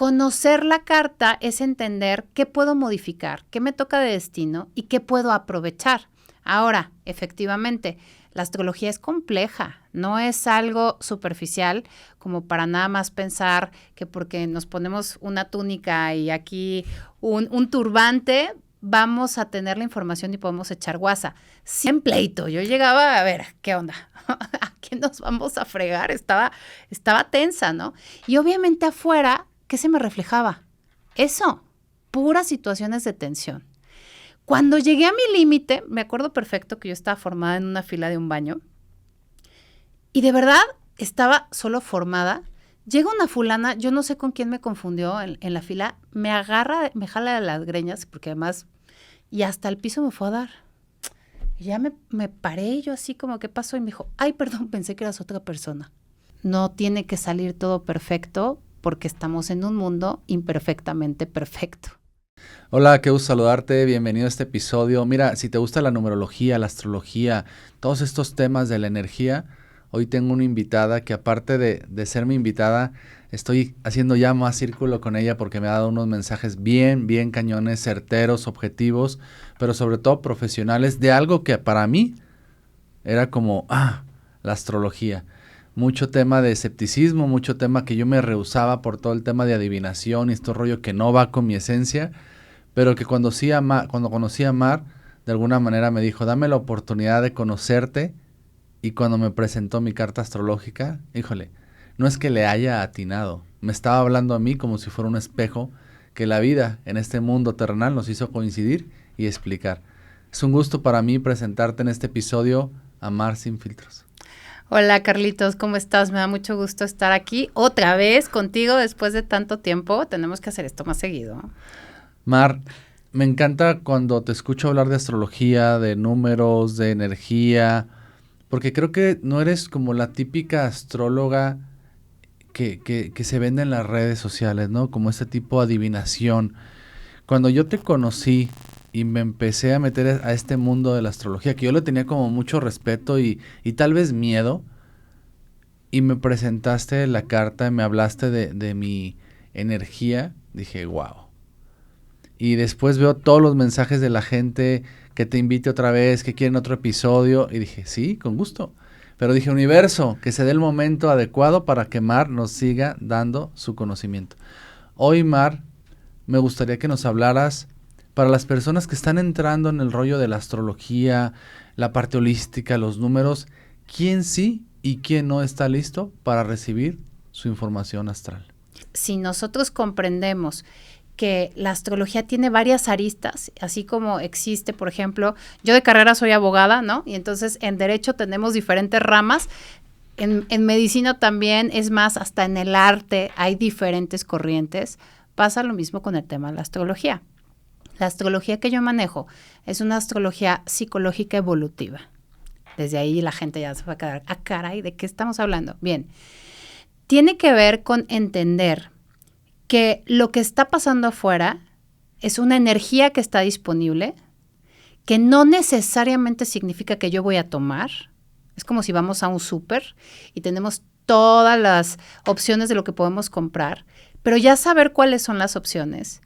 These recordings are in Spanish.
Conocer la carta es entender qué puedo modificar, qué me toca de destino y qué puedo aprovechar. Ahora, efectivamente, la astrología es compleja, no es algo superficial como para nada más pensar que porque nos ponemos una túnica y aquí un turbante, vamos a tener la información y podemos echar guasa. Sin pleito, yo llegaba a ver, ¿qué onda? ¿A qué nos vamos a fregar? Estaba tensa, ¿no? Y obviamente afuera, ¿qué se me reflejaba? Eso, puras situaciones de tensión. Cuando llegué a mi límite, me acuerdo perfecto que yo estaba formada en una fila de un baño y de verdad estaba solo formada. Llega una fulana, yo no sé con quién me confundió en la fila, me agarra, me jala de las greñas, porque además, y hasta el piso me fue a dar. Y ya me paré yo así como, ¿qué pasó? Y me dijo, ay, perdón, pensé que eras otra persona. No tiene que salir todo perfecto porque estamos en un mundo imperfectamente perfecto. Hola, qué gusto saludarte, bienvenido a este episodio. Mira, si te gusta la numerología, la astrología, todos estos temas de la energía, hoy tengo una invitada que aparte de ser mi invitada, estoy haciendo ya más círculo con ella porque me ha dado unos mensajes bien cañones, certeros, objetivos, pero sobre todo profesionales de algo que para mí era como, la astrología. Mucho tema de escepticismo, mucho tema que yo me rehusaba por todo el tema de adivinación y este rollo que no va con mi esencia. Pero que cuando conocí a Mar, de alguna manera me dijo, dame la oportunidad de conocerte. Y cuando me presentó mi carta astrológica, híjole, no es que le haya atinado. Me estaba hablando a mí como si fuera un espejo que la vida en este mundo terrenal nos hizo coincidir y explicar. Es un gusto para mí presentarte en este episodio a Mar Sin Filtros. Hola Carlitos, ¿cómo estás? Me da mucho gusto estar aquí otra vez contigo después de tanto tiempo. Tenemos que hacer esto más seguido. Mar, me encanta cuando te escucho hablar de astrología, de números, de energía, porque creo que no eres como la típica astróloga que se vende en las redes sociales, ¿no? Como este tipo de adivinación. Cuando yo te conocí y me empecé a meter a este mundo de la astrología, que yo le tenía como mucho respeto y tal vez miedo, y me presentaste la carta y me hablaste de mi energía, dije, wow. Y después veo todos los mensajes de la gente que te invite otra vez, que quieren otro episodio. Y dije, sí, con gusto. Pero dije, universo, que se dé el momento adecuado para que Mar nos siga dando su conocimiento. Hoy, Mar, me gustaría que nos hablaras para las personas que están entrando en el rollo de la astrología, la parte holística, los números, quién sí y quién no está listo para recibir su información astral. Si nosotros comprendemos que la astrología tiene varias aristas, así como existe, por ejemplo, yo de carrera soy abogada, ¿no? Y entonces en derecho tenemos diferentes ramas, en medicina también, es más, hasta en el arte hay diferentes corrientes. Pasa lo mismo con el tema de la astrología. La astrología que yo manejo es una astrología psicológica evolutiva. Desde ahí la gente ya se va a quedar, caray, ¿de qué estamos hablando? Bien, tiene que ver con entender que lo que está pasando afuera es una energía que está disponible, que no necesariamente significa que yo voy a tomar. Es como si vamos a un súper y tenemos todas las opciones de lo que podemos comprar, pero ya saber cuáles son las opciones,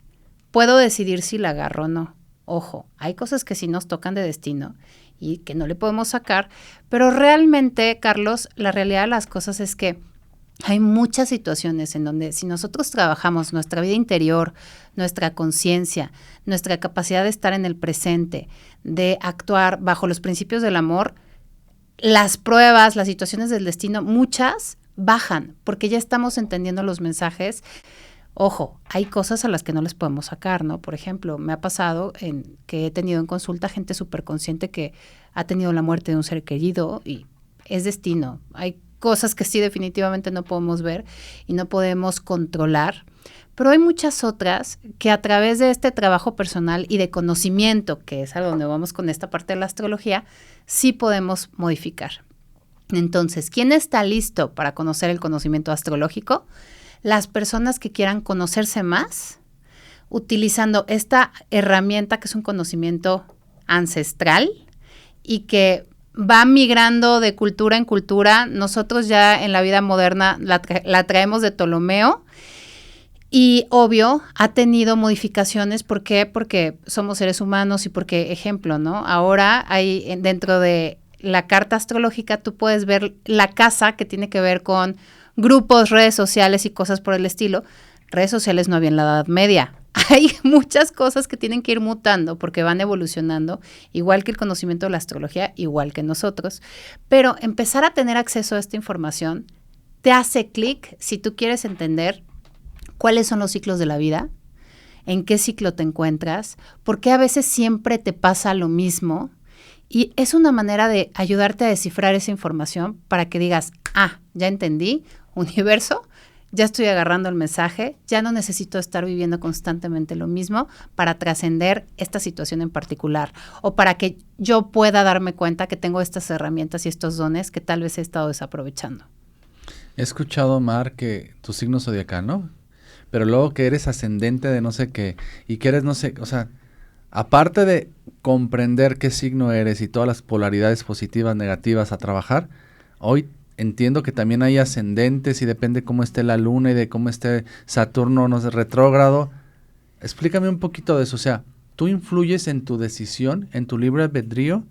puedo decidir si la agarro o no. Ojo, hay cosas que sí nos tocan de destino y que no le podemos sacar, pero realmente, Carlos, la realidad de las cosas es que hay muchas situaciones en donde si nosotros trabajamos nuestra vida interior, nuestra conciencia, nuestra capacidad de estar en el presente, de actuar bajo los principios del amor, las pruebas, las situaciones del destino, muchas bajan porque ya estamos entendiendo los mensajes. Ojo, hay cosas a las que no les podemos sacar, ¿no? Por ejemplo, me ha pasado que he tenido en consulta gente súper consciente que ha tenido la muerte de un ser querido y es destino. Hay cosas que sí definitivamente no podemos ver y no podemos controlar, pero hay muchas otras que a través de este trabajo personal y de conocimiento, que es a donde vamos con esta parte de la astrología, sí podemos modificar. Entonces, ¿quién está listo para conocer el conocimiento astrológico? Las personas que quieran conocerse más, utilizando esta herramienta que es un conocimiento ancestral y que va migrando de cultura en cultura. Nosotros ya en la vida moderna la traemos de Ptolomeo Y obvio, ha tenido modificaciones. ¿Por qué? Porque somos seres humanos y porque, ejemplo, ¿no? Ahora hay dentro de la carta astrológica, tú puedes ver la casa que tiene que ver con grupos, redes sociales y cosas por el estilo. Redes sociales no había en la Edad Media. Hay muchas cosas que tienen que ir mutando porque van evolucionando, igual que el conocimiento de la astrología, igual que nosotros. Pero empezar a tener acceso a esta información te hace clic si tú quieres entender cuáles son los ciclos de la vida, en qué ciclo te encuentras, por qué a veces siempre te pasa lo mismo. Y es una manera de ayudarte a descifrar esa información para que digas, ya entendí, universo, ya estoy agarrando el mensaje, ya no necesito estar viviendo constantemente lo mismo para trascender esta situación en particular o para que yo pueda darme cuenta que tengo estas herramientas y estos dones que tal vez he estado desaprovechando. He escuchado, Mar, que tu signo zodiacal, ¿no? Pero luego que eres ascendente de no sé qué y que eres no sé, o sea, aparte de comprender qué signo eres y todas las polaridades positivas, negativas a trabajar, hoy entiendo que también hay ascendentes y depende cómo esté la luna y de cómo esté Saturno, no sé, retrógrado. Explícame un poquito de eso, o sea, tú influyes en tu decisión, en tu libre albedrío,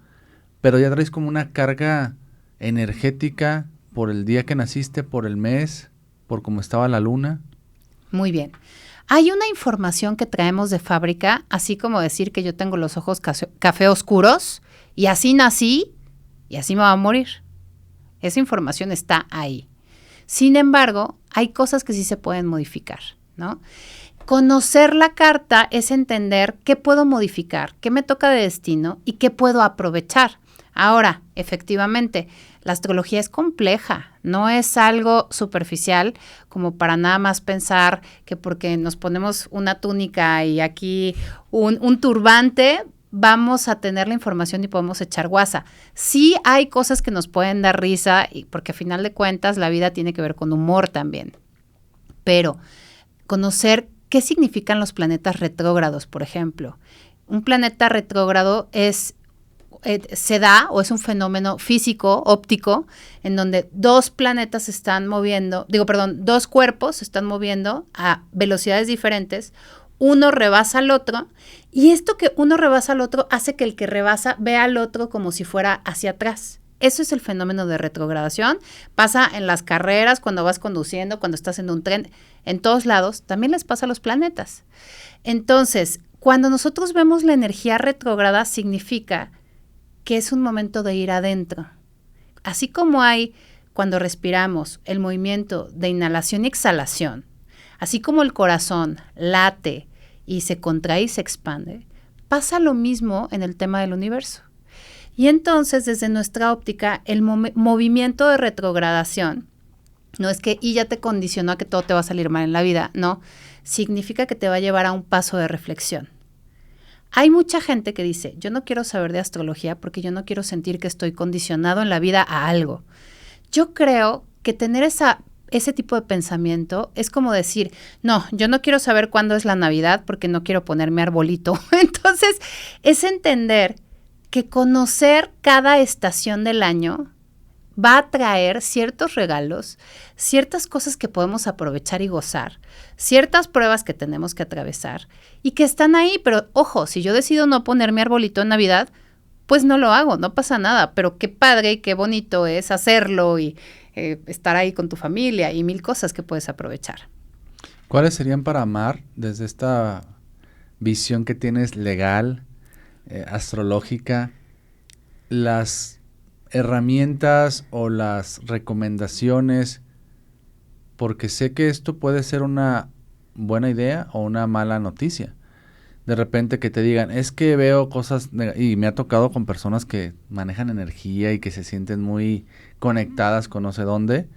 pero ya traes como una carga energética por el día que naciste, por el mes, por cómo estaba la luna. Muy bien. Hay una información que traemos de fábrica, así como decir que yo tengo los ojos café oscuros y así nací y así me va a morir. Esa información está ahí. Sin embargo, hay cosas que sí se pueden modificar, ¿no? Conocer la carta es entender qué puedo modificar, qué me toca de destino y qué puedo aprovechar. Ahora, efectivamente, la astrología es compleja, no es algo superficial como para nada más pensar que porque nos ponemos una túnica y aquí un turbante, vamos a tener la información y podemos echar guasa. Sí hay cosas que nos pueden dar risa, porque a final de cuentas la vida tiene que ver con humor también. Pero conocer qué significan los planetas retrógrados, por ejemplo. Un planeta retrógrado se da o es un fenómeno físico, óptico, en donde dos cuerpos se están moviendo a velocidades diferentes, uno rebasa al otro, y esto que uno rebasa al otro hace que el que rebasa vea al otro como si fuera hacia atrás. Eso es el fenómeno de retrogradación. Pasa en las carreras, cuando vas conduciendo, cuando estás en un tren, en todos lados, también les pasa a los planetas. Entonces, cuando nosotros vemos la energía retrógrada, significa que es un momento de ir adentro. Así como hay, cuando respiramos, el movimiento de inhalación y exhalación, así como el corazón late y se contrae y se expande, pasa lo mismo en el tema del universo. Y entonces, desde nuestra óptica, el movimiento de retrogradación no es que ya te condicionó a que todo te va a salir mal en la vida, no, significa que te va a llevar a un paso de reflexión. Hay mucha gente que dice, yo no quiero saber de astrología porque yo no quiero sentir que estoy condicionado en la vida a algo. Yo creo que tener ese tipo de pensamiento es como decir, no, yo no quiero saber cuándo es la Navidad porque no quiero ponerme arbolito. Entonces, es entender que conocer cada estación del año va a traer ciertos regalos, ciertas cosas que podemos aprovechar y gozar, ciertas pruebas que tenemos que atravesar y que están ahí, pero ojo, si yo decido no ponerme arbolito en Navidad, pues no lo hago, no pasa nada, pero qué padre y qué bonito es hacerlo y estar ahí con tu familia y mil cosas que puedes aprovechar. ¿Cuáles serían para Mar, desde esta visión que tienes legal, astrológica, las herramientas o las recomendaciones? Porque sé que esto puede ser una buena idea o una mala noticia. De repente que te digan, es que veo cosas, y me ha tocado con personas que manejan energía y que se sienten muy conectadas con no sé dónde,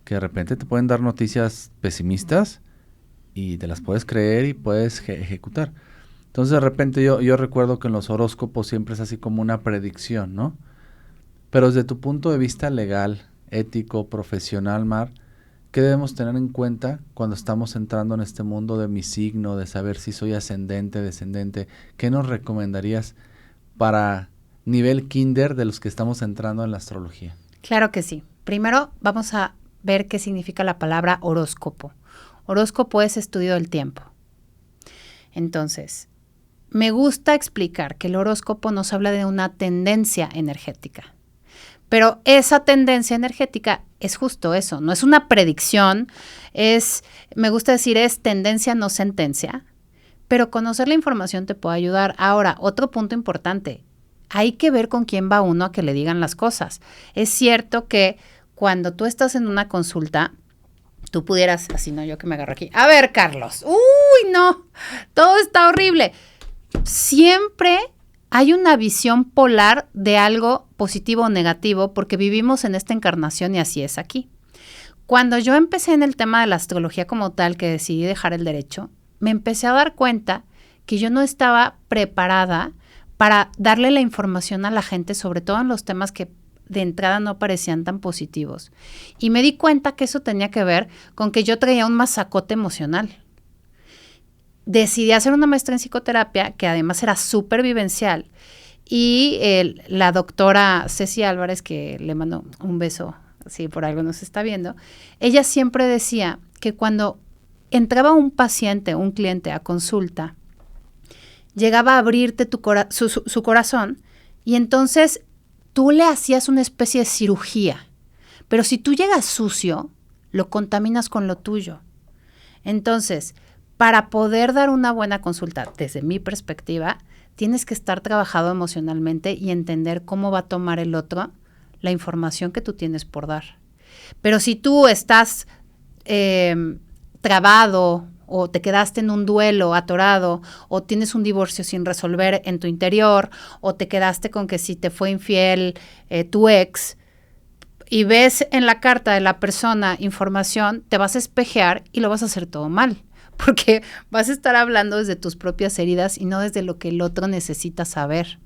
que de repente te pueden dar noticias pesimistas y te las puedes creer y puedes ejecutar. Entonces de repente yo recuerdo que en los horóscopos siempre es así como una predicción, ¿no? Pero desde tu punto de vista legal, ético, profesional, Mar, ¿qué debemos tener en cuenta cuando estamos entrando en este mundo de mi signo, de saber si soy ascendente, descendente? ¿Qué nos recomendarías para nivel kinder de los que estamos entrando en la astrología? Claro que sí. Primero vamos a ver qué significa la palabra horóscopo. Horóscopo es estudio del tiempo. Entonces, me gusta explicar que el horóscopo nos habla de una tendencia energética. Pero esa tendencia energética es justo eso, no es una predicción, me gusta decir, es tendencia, no sentencia. Pero conocer la información te puede ayudar. Ahora, otro punto importante, hay que ver con quién va uno a que le digan las cosas. Es cierto que cuando tú estás en una consulta, tú pudieras, así no, yo que me agarro aquí. A ver, Carlos, uy, no, todo está horrible. Siempre hay una visión polar de algo positivo o negativo porque vivimos en esta encarnación y así es aquí. Cuando yo empecé en el tema de la astrología como tal, que decidí dejar el derecho, me empecé a dar cuenta que yo no estaba preparada para darle la información a la gente, sobre todo en los temas que de entrada no parecían tan positivos. Y me di cuenta que eso tenía que ver con que yo traía un masacote emocional. Decidí hacer una maestría en psicoterapia, que además era súper vivencial, y la doctora Ceci Álvarez, que le mando un beso, si por algo nos está viendo, ella siempre decía que cuando entraba un paciente, un cliente a consulta, llegaba a abrirte su corazón y entonces tú le hacías una especie de cirugía. Pero si tú llegas sucio, lo contaminas con lo tuyo. Entonces, para poder dar una buena consulta, desde mi perspectiva, tienes que estar trabajado emocionalmente y entender cómo va a tomar el otro la información que tú tienes por dar. Pero si tú estás trabado o te quedaste en un duelo atorado o tienes un divorcio sin resolver en tu interior o te quedaste con que si te fue infiel tu ex y ves en la carta de la persona información, te vas a espejear y lo vas a hacer todo mal, porque vas a estar hablando desde tus propias heridas y no desde lo que el otro necesita saber.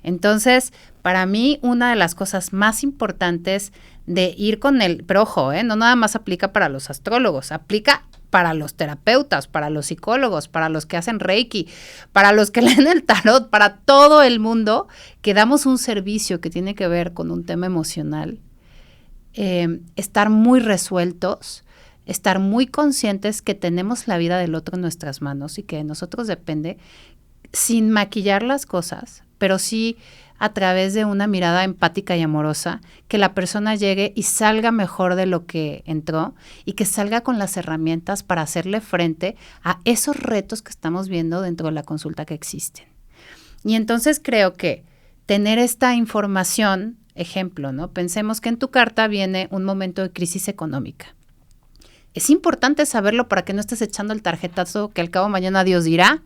Entonces, para mí, una de las cosas más importantes de ir con pero ojo, no nada más aplica para los astrólogos, aplica para los terapeutas, para los psicólogos, para los que hacen Reiki, para los que leen el tarot, para todo el mundo que damos un servicio que tiene que ver con un tema emocional. Estar muy resueltos, estar muy conscientes que tenemos la vida del otro en nuestras manos y que de nosotros depende, sin maquillar las cosas, pero sí a través de una mirada empática y amorosa, que la persona llegue y salga mejor de lo que entró y que salga con las herramientas para hacerle frente a esos retos que estamos viendo dentro de la consulta que existen. Y entonces creo que tener esta información, ejemplo, ¿no? Pensemos que en tu carta viene un momento de crisis económica. Es importante saberlo para que no estés echando el tarjetazo que al cabo mañana Dios dirá.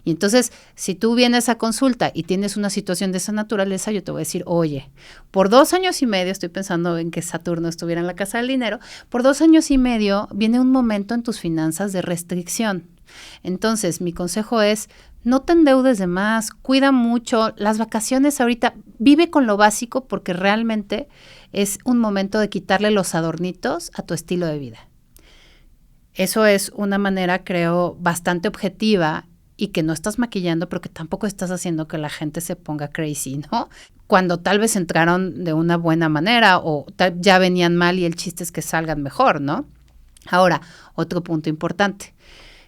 Y entonces, si tú vienes a consulta y tienes una situación de esa naturaleza, yo te voy a decir, oye, por 2 años y medio, estoy pensando en que Saturno estuviera en la casa del dinero, por 2 años y medio viene un momento en tus finanzas de restricción. Entonces, mi consejo es, no te endeudes de más, cuida mucho, las vacaciones ahorita, vive con lo básico porque realmente es un momento de quitarle los adornitos a tu estilo de vida. Eso es una manera, creo, bastante objetiva y que no estás maquillando, pero que tampoco estás haciendo que la gente se ponga crazy, ¿no? Cuando tal vez entraron de una buena manera o ya venían mal y el chiste es que salgan mejor, ¿no? Ahora, otro punto importante,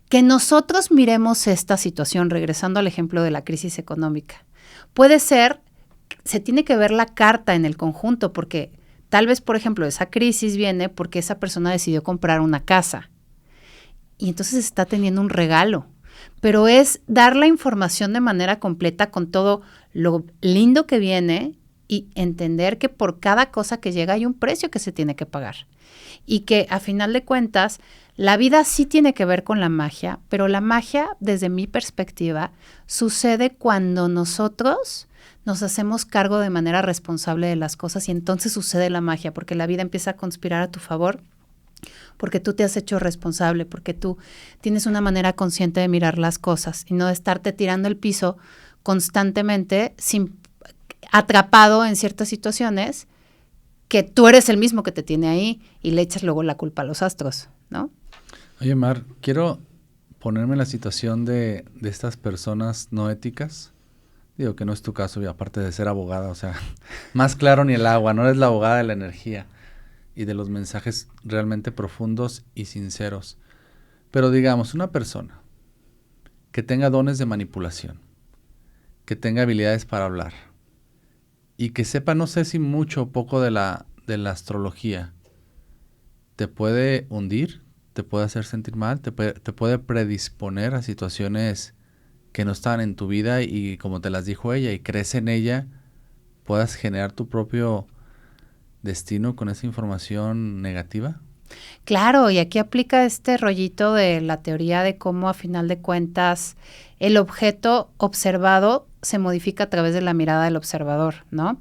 que nosotros miremos esta situación, regresando al ejemplo de la crisis económica. Puede ser, se tiene que ver la carta en el conjunto, porque tal vez, por ejemplo, esa crisis viene porque esa persona decidió comprar una casa y entonces está teniendo un regalo. Pero es dar la información de manera completa con todo lo lindo que viene y entender que por cada cosa que llega hay un precio que se tiene que pagar. Y que a final de cuentas, la vida sí tiene que ver con la magia, pero la magia, desde mi perspectiva, sucede cuando nosotros nos hacemos cargo de manera responsable de las cosas y entonces sucede la magia, porque la vida empieza a conspirar a tu favor. Porque tú te has hecho responsable, porque tú tienes una manera consciente de mirar las cosas y no de estarte tirando el piso constantemente, atrapado en ciertas situaciones que tú eres el mismo que te tiene ahí y le echas luego la culpa a los astros, ¿no? Oye, Mar, quiero ponerme en la situación de estas personas no éticas. Digo que no es tu caso y aparte de ser abogada, o sea, más claro ni el agua, no eres la abogada de la energía y de los mensajes realmente profundos y sinceros. Pero digamos, una persona que tenga dones de manipulación, que tenga habilidades para hablar y que sepa, no sé si mucho o poco de la astrología, te puede hundir, te puede hacer sentir mal, te puede predisponer a situaciones que no estaban en tu vida y como te las dijo ella y crees en ella, puedas generar tu propio destino con esa información negativa. Claro, y aquí aplica este rollito de la teoría de cómo a final de cuentas el objeto observado se modifica a través de la mirada del observador, ¿no?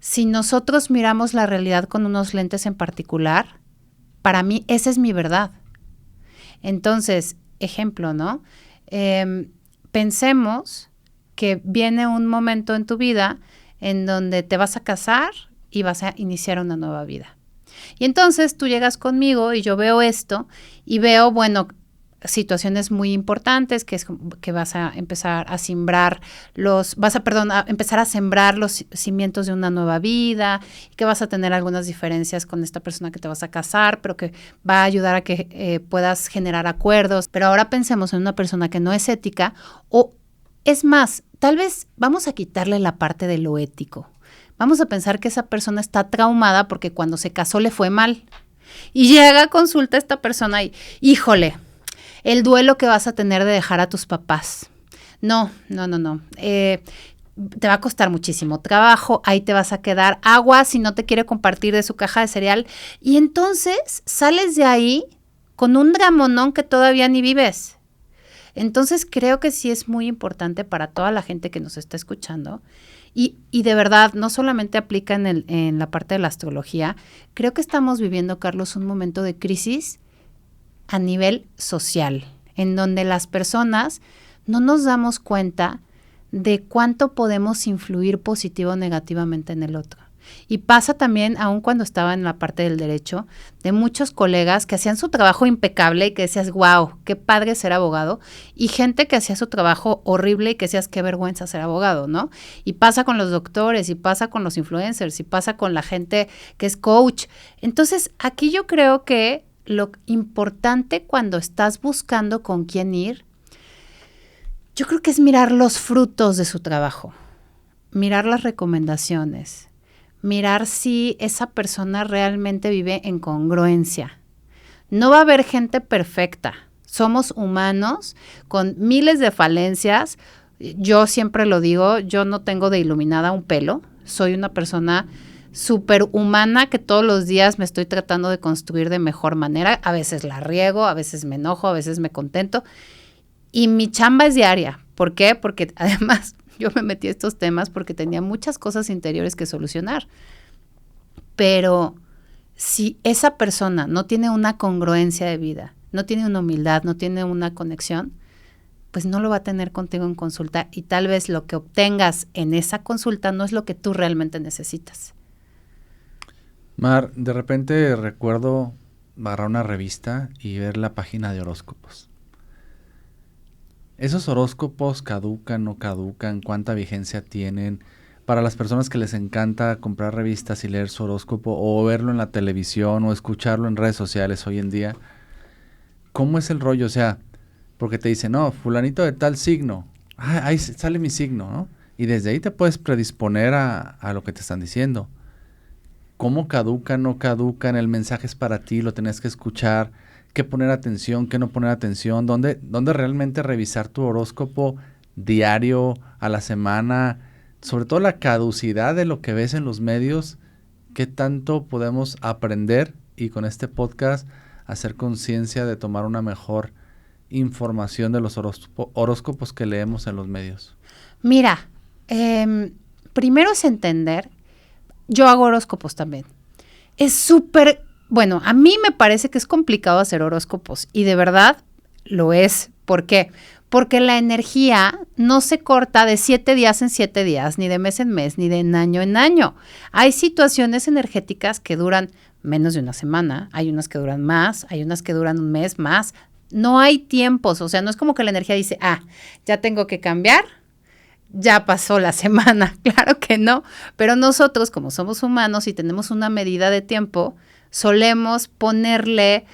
Si nosotros miramos la realidad con unos lentes en particular, para mí esa es mi verdad. Entonces, ejemplo, ¿no? Pensemos que viene un momento en tu vida en donde te vas a casar y vas a iniciar una nueva vida. Y entonces tú llegas conmigo y yo veo esto y veo, bueno, situaciones muy importantes, que es que vas a empezar a sembrar a empezar a sembrar los cimientos de una nueva vida, y que vas a tener algunas diferencias con esta persona que te vas a casar, pero que va a ayudar a que puedas generar acuerdos. Pero ahora pensemos en una persona que no es ética, o es más, tal vez vamos a quitarle la parte de lo ético. Vamos a pensar que esa persona está traumada porque cuando se casó le fue mal. Y llega a consulta esta persona y, híjole, el duelo que vas a tener de dejar a tus papás. No. Te va a costar muchísimo trabajo, ahí te vas a quedar. Agua si no te quiere compartir de su caja de cereal. Y entonces sales de ahí con un dramonón que todavía ni vives. Entonces creo que sí es muy importante para toda la gente que nos está escuchando. Y de verdad, no solamente aplica en la parte de la astrología, creo que estamos viviendo, Carlos, un momento de crisis a nivel social, en donde las personas no nos damos cuenta de cuánto podemos influir positivo o negativamente en el otro. Y pasa también, aun cuando estaba en la parte del derecho, de muchos colegas que hacían su trabajo impecable y que decías, wow, qué padre ser abogado, y gente que hacía su trabajo horrible y que decías, qué vergüenza ser abogado, ¿no? Y pasa con los doctores, y pasa con los influencers, y pasa con la gente que es coach. Entonces, aquí yo creo que lo importante cuando estás buscando con quién ir, yo creo que es mirar los frutos de su trabajo, mirar las recomendaciones, mirar si esa persona realmente vive en congruencia. No va a haber gente perfecta. Somos humanos con miles de falencias. Yo siempre lo digo, yo no tengo de iluminada un pelo. Soy una persona súper humana que todos los días me estoy tratando de construir de mejor manera. A veces la riego, a veces me enojo, a veces me contento. Y mi chamba es diaria. ¿Por qué? Porque además yo me metí a estos temas porque tenía muchas cosas interiores que solucionar. Pero si esa persona no tiene una congruencia de vida, no tiene una humildad, no tiene una conexión, pues no lo va a tener contigo en consulta y tal vez lo que obtengas en esa consulta no es lo que tú realmente necesitas. Mar, de repente recuerdo agarrar una revista y ver la página de horóscopos. ¿Esos horóscopos caducan, no caducan? ¿Cuánta vigencia tienen? Para las personas que les encanta comprar revistas y leer su horóscopo o verlo en la televisión o escucharlo en redes sociales hoy en día, ¿cómo es el rollo? O sea, porque te dicen, no, fulanito de tal signo, ahí sale mi signo, ¿no? Y desde ahí te puedes predisponer a lo que te están diciendo. ¿Cómo caducan, no caducan? El mensaje es para ti, lo tenés que escuchar. ¿Qué poner atención, qué no poner atención? ¿Dónde realmente revisar tu horóscopo diario, a la semana? Sobre todo la caducidad de lo que ves en los medios. ¿Qué tanto podemos aprender y con este podcast hacer conciencia de tomar una mejor información de los horóscopos que leemos en los medios? Mira, primero es entender, yo hago horóscopos también. Es súper... Bueno, a mí me parece que es complicado hacer horóscopos y de verdad lo es. ¿Por qué? Porque la energía no se corta de 7 días en 7 días, ni de mes en mes, ni de año en año. Hay situaciones energéticas que duran menos de una semana, hay unas que duran más, hay unas que duran un mes más. No hay tiempos, o sea, no es como que la energía dice, ya tengo que cambiar, ya pasó la semana. Claro que no, pero nosotros como somos humanos y tenemos una medida de tiempo, solemos ponerle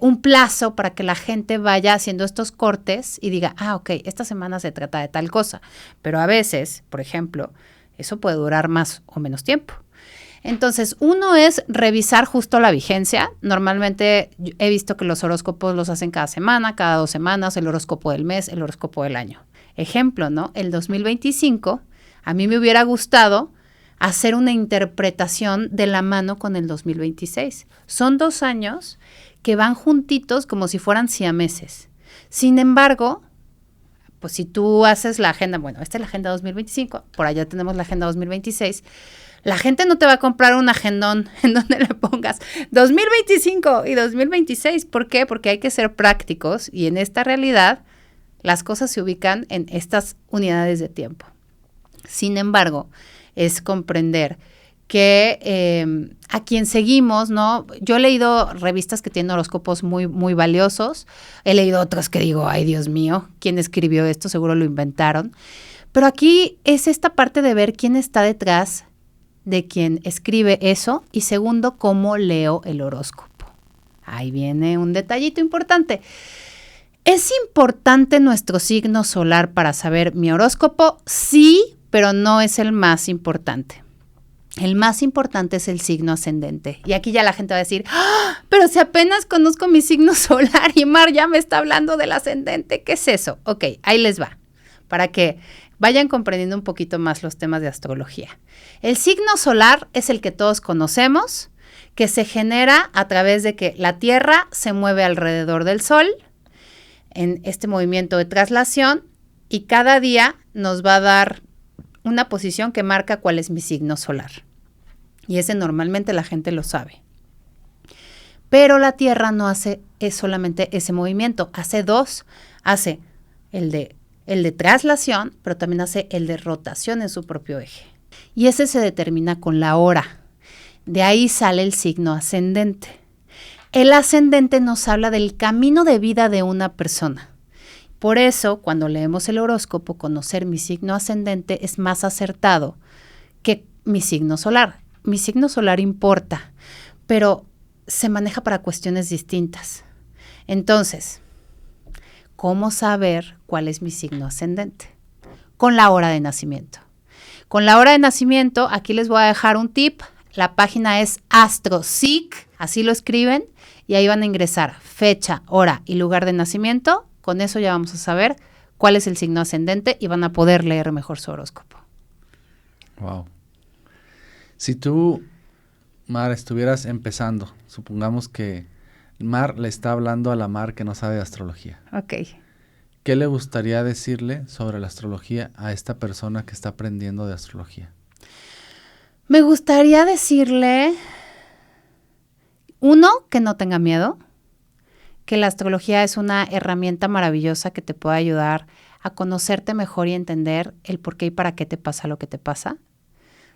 un plazo para que la gente vaya haciendo estos cortes y diga, ok, esta semana se trata de tal cosa. Pero a veces, por ejemplo, eso puede durar más o menos tiempo. Entonces, uno es revisar justo la vigencia. Normalmente he visto que los horóscopos los hacen cada semana, cada 2 semanas, el horóscopo del mes, el horóscopo del año. Ejemplo, ¿no? El 2025, a mí me hubiera gustado hacer una interpretación de la mano con el 2026. Son 2 años que van juntitos como si fueran siameses. Sin embargo, pues si tú haces la agenda, bueno, esta es la agenda 2025, por allá tenemos la agenda 2026, la gente no te va a comprar un agendón en donde le pongas 2025 y 2026. ¿Por qué? Porque hay que ser prácticos y en esta realidad las cosas se ubican en estas unidades de tiempo. Sin embargo, es comprender que a quien seguimos, ¿no? Yo he leído revistas que tienen horóscopos muy, muy valiosos. He leído otras que digo, ay, Dios mío, ¿quién escribió esto? Seguro lo inventaron. Pero aquí es esta parte de ver quién está detrás de quien escribe eso y segundo, cómo leo el horóscopo. Ahí viene un detallito importante. ¿Es importante nuestro signo solar para saber mi horóscopo? Sí, pero no es el más importante. El más importante es el signo ascendente. Y aquí ya la gente va a decir, pero si apenas conozco mi signo solar y Mar ya me está hablando del ascendente, ¿qué es eso? Ok, ahí les va, para que vayan comprendiendo un poquito más los temas de astrología. El signo solar es el que todos conocemos, que se genera a través de que la Tierra se mueve alrededor del Sol en este movimiento de traslación y cada día nos va a dar una posición que marca cuál es mi signo solar. Y ese normalmente la gente lo sabe. Pero la Tierra no hace solamente ese movimiento, hace 2. Hace el de traslación, pero también hace el de rotación en su propio eje. Y ese se determina con la hora. De ahí sale el signo ascendente. El ascendente nos habla del camino de vida de una persona. Por eso, cuando leemos el horóscopo, conocer mi signo ascendente es más acertado que mi signo solar. Mi signo solar importa, pero se maneja para cuestiones distintas. Entonces, ¿cómo saber cuál es mi signo ascendente? Con la hora de nacimiento. Con la hora de nacimiento, aquí les voy a dejar un tip. La página es AstroSeek, así lo escriben, y ahí van a ingresar fecha, hora y lugar de nacimiento. Con eso ya vamos a saber cuál es el signo ascendente y van a poder leer mejor su horóscopo. Wow. Si tú, Mar, estuvieras empezando, supongamos que Mar le está hablando a la Mar que no sabe de astrología. Ok. ¿Qué le gustaría decirle sobre la astrología a esta persona que está aprendiendo de astrología? Me gustaría decirle, 1, que no tenga miedo, que la astrología es una herramienta maravillosa que te puede ayudar a conocerte mejor y entender el por qué y para qué te pasa lo que te pasa.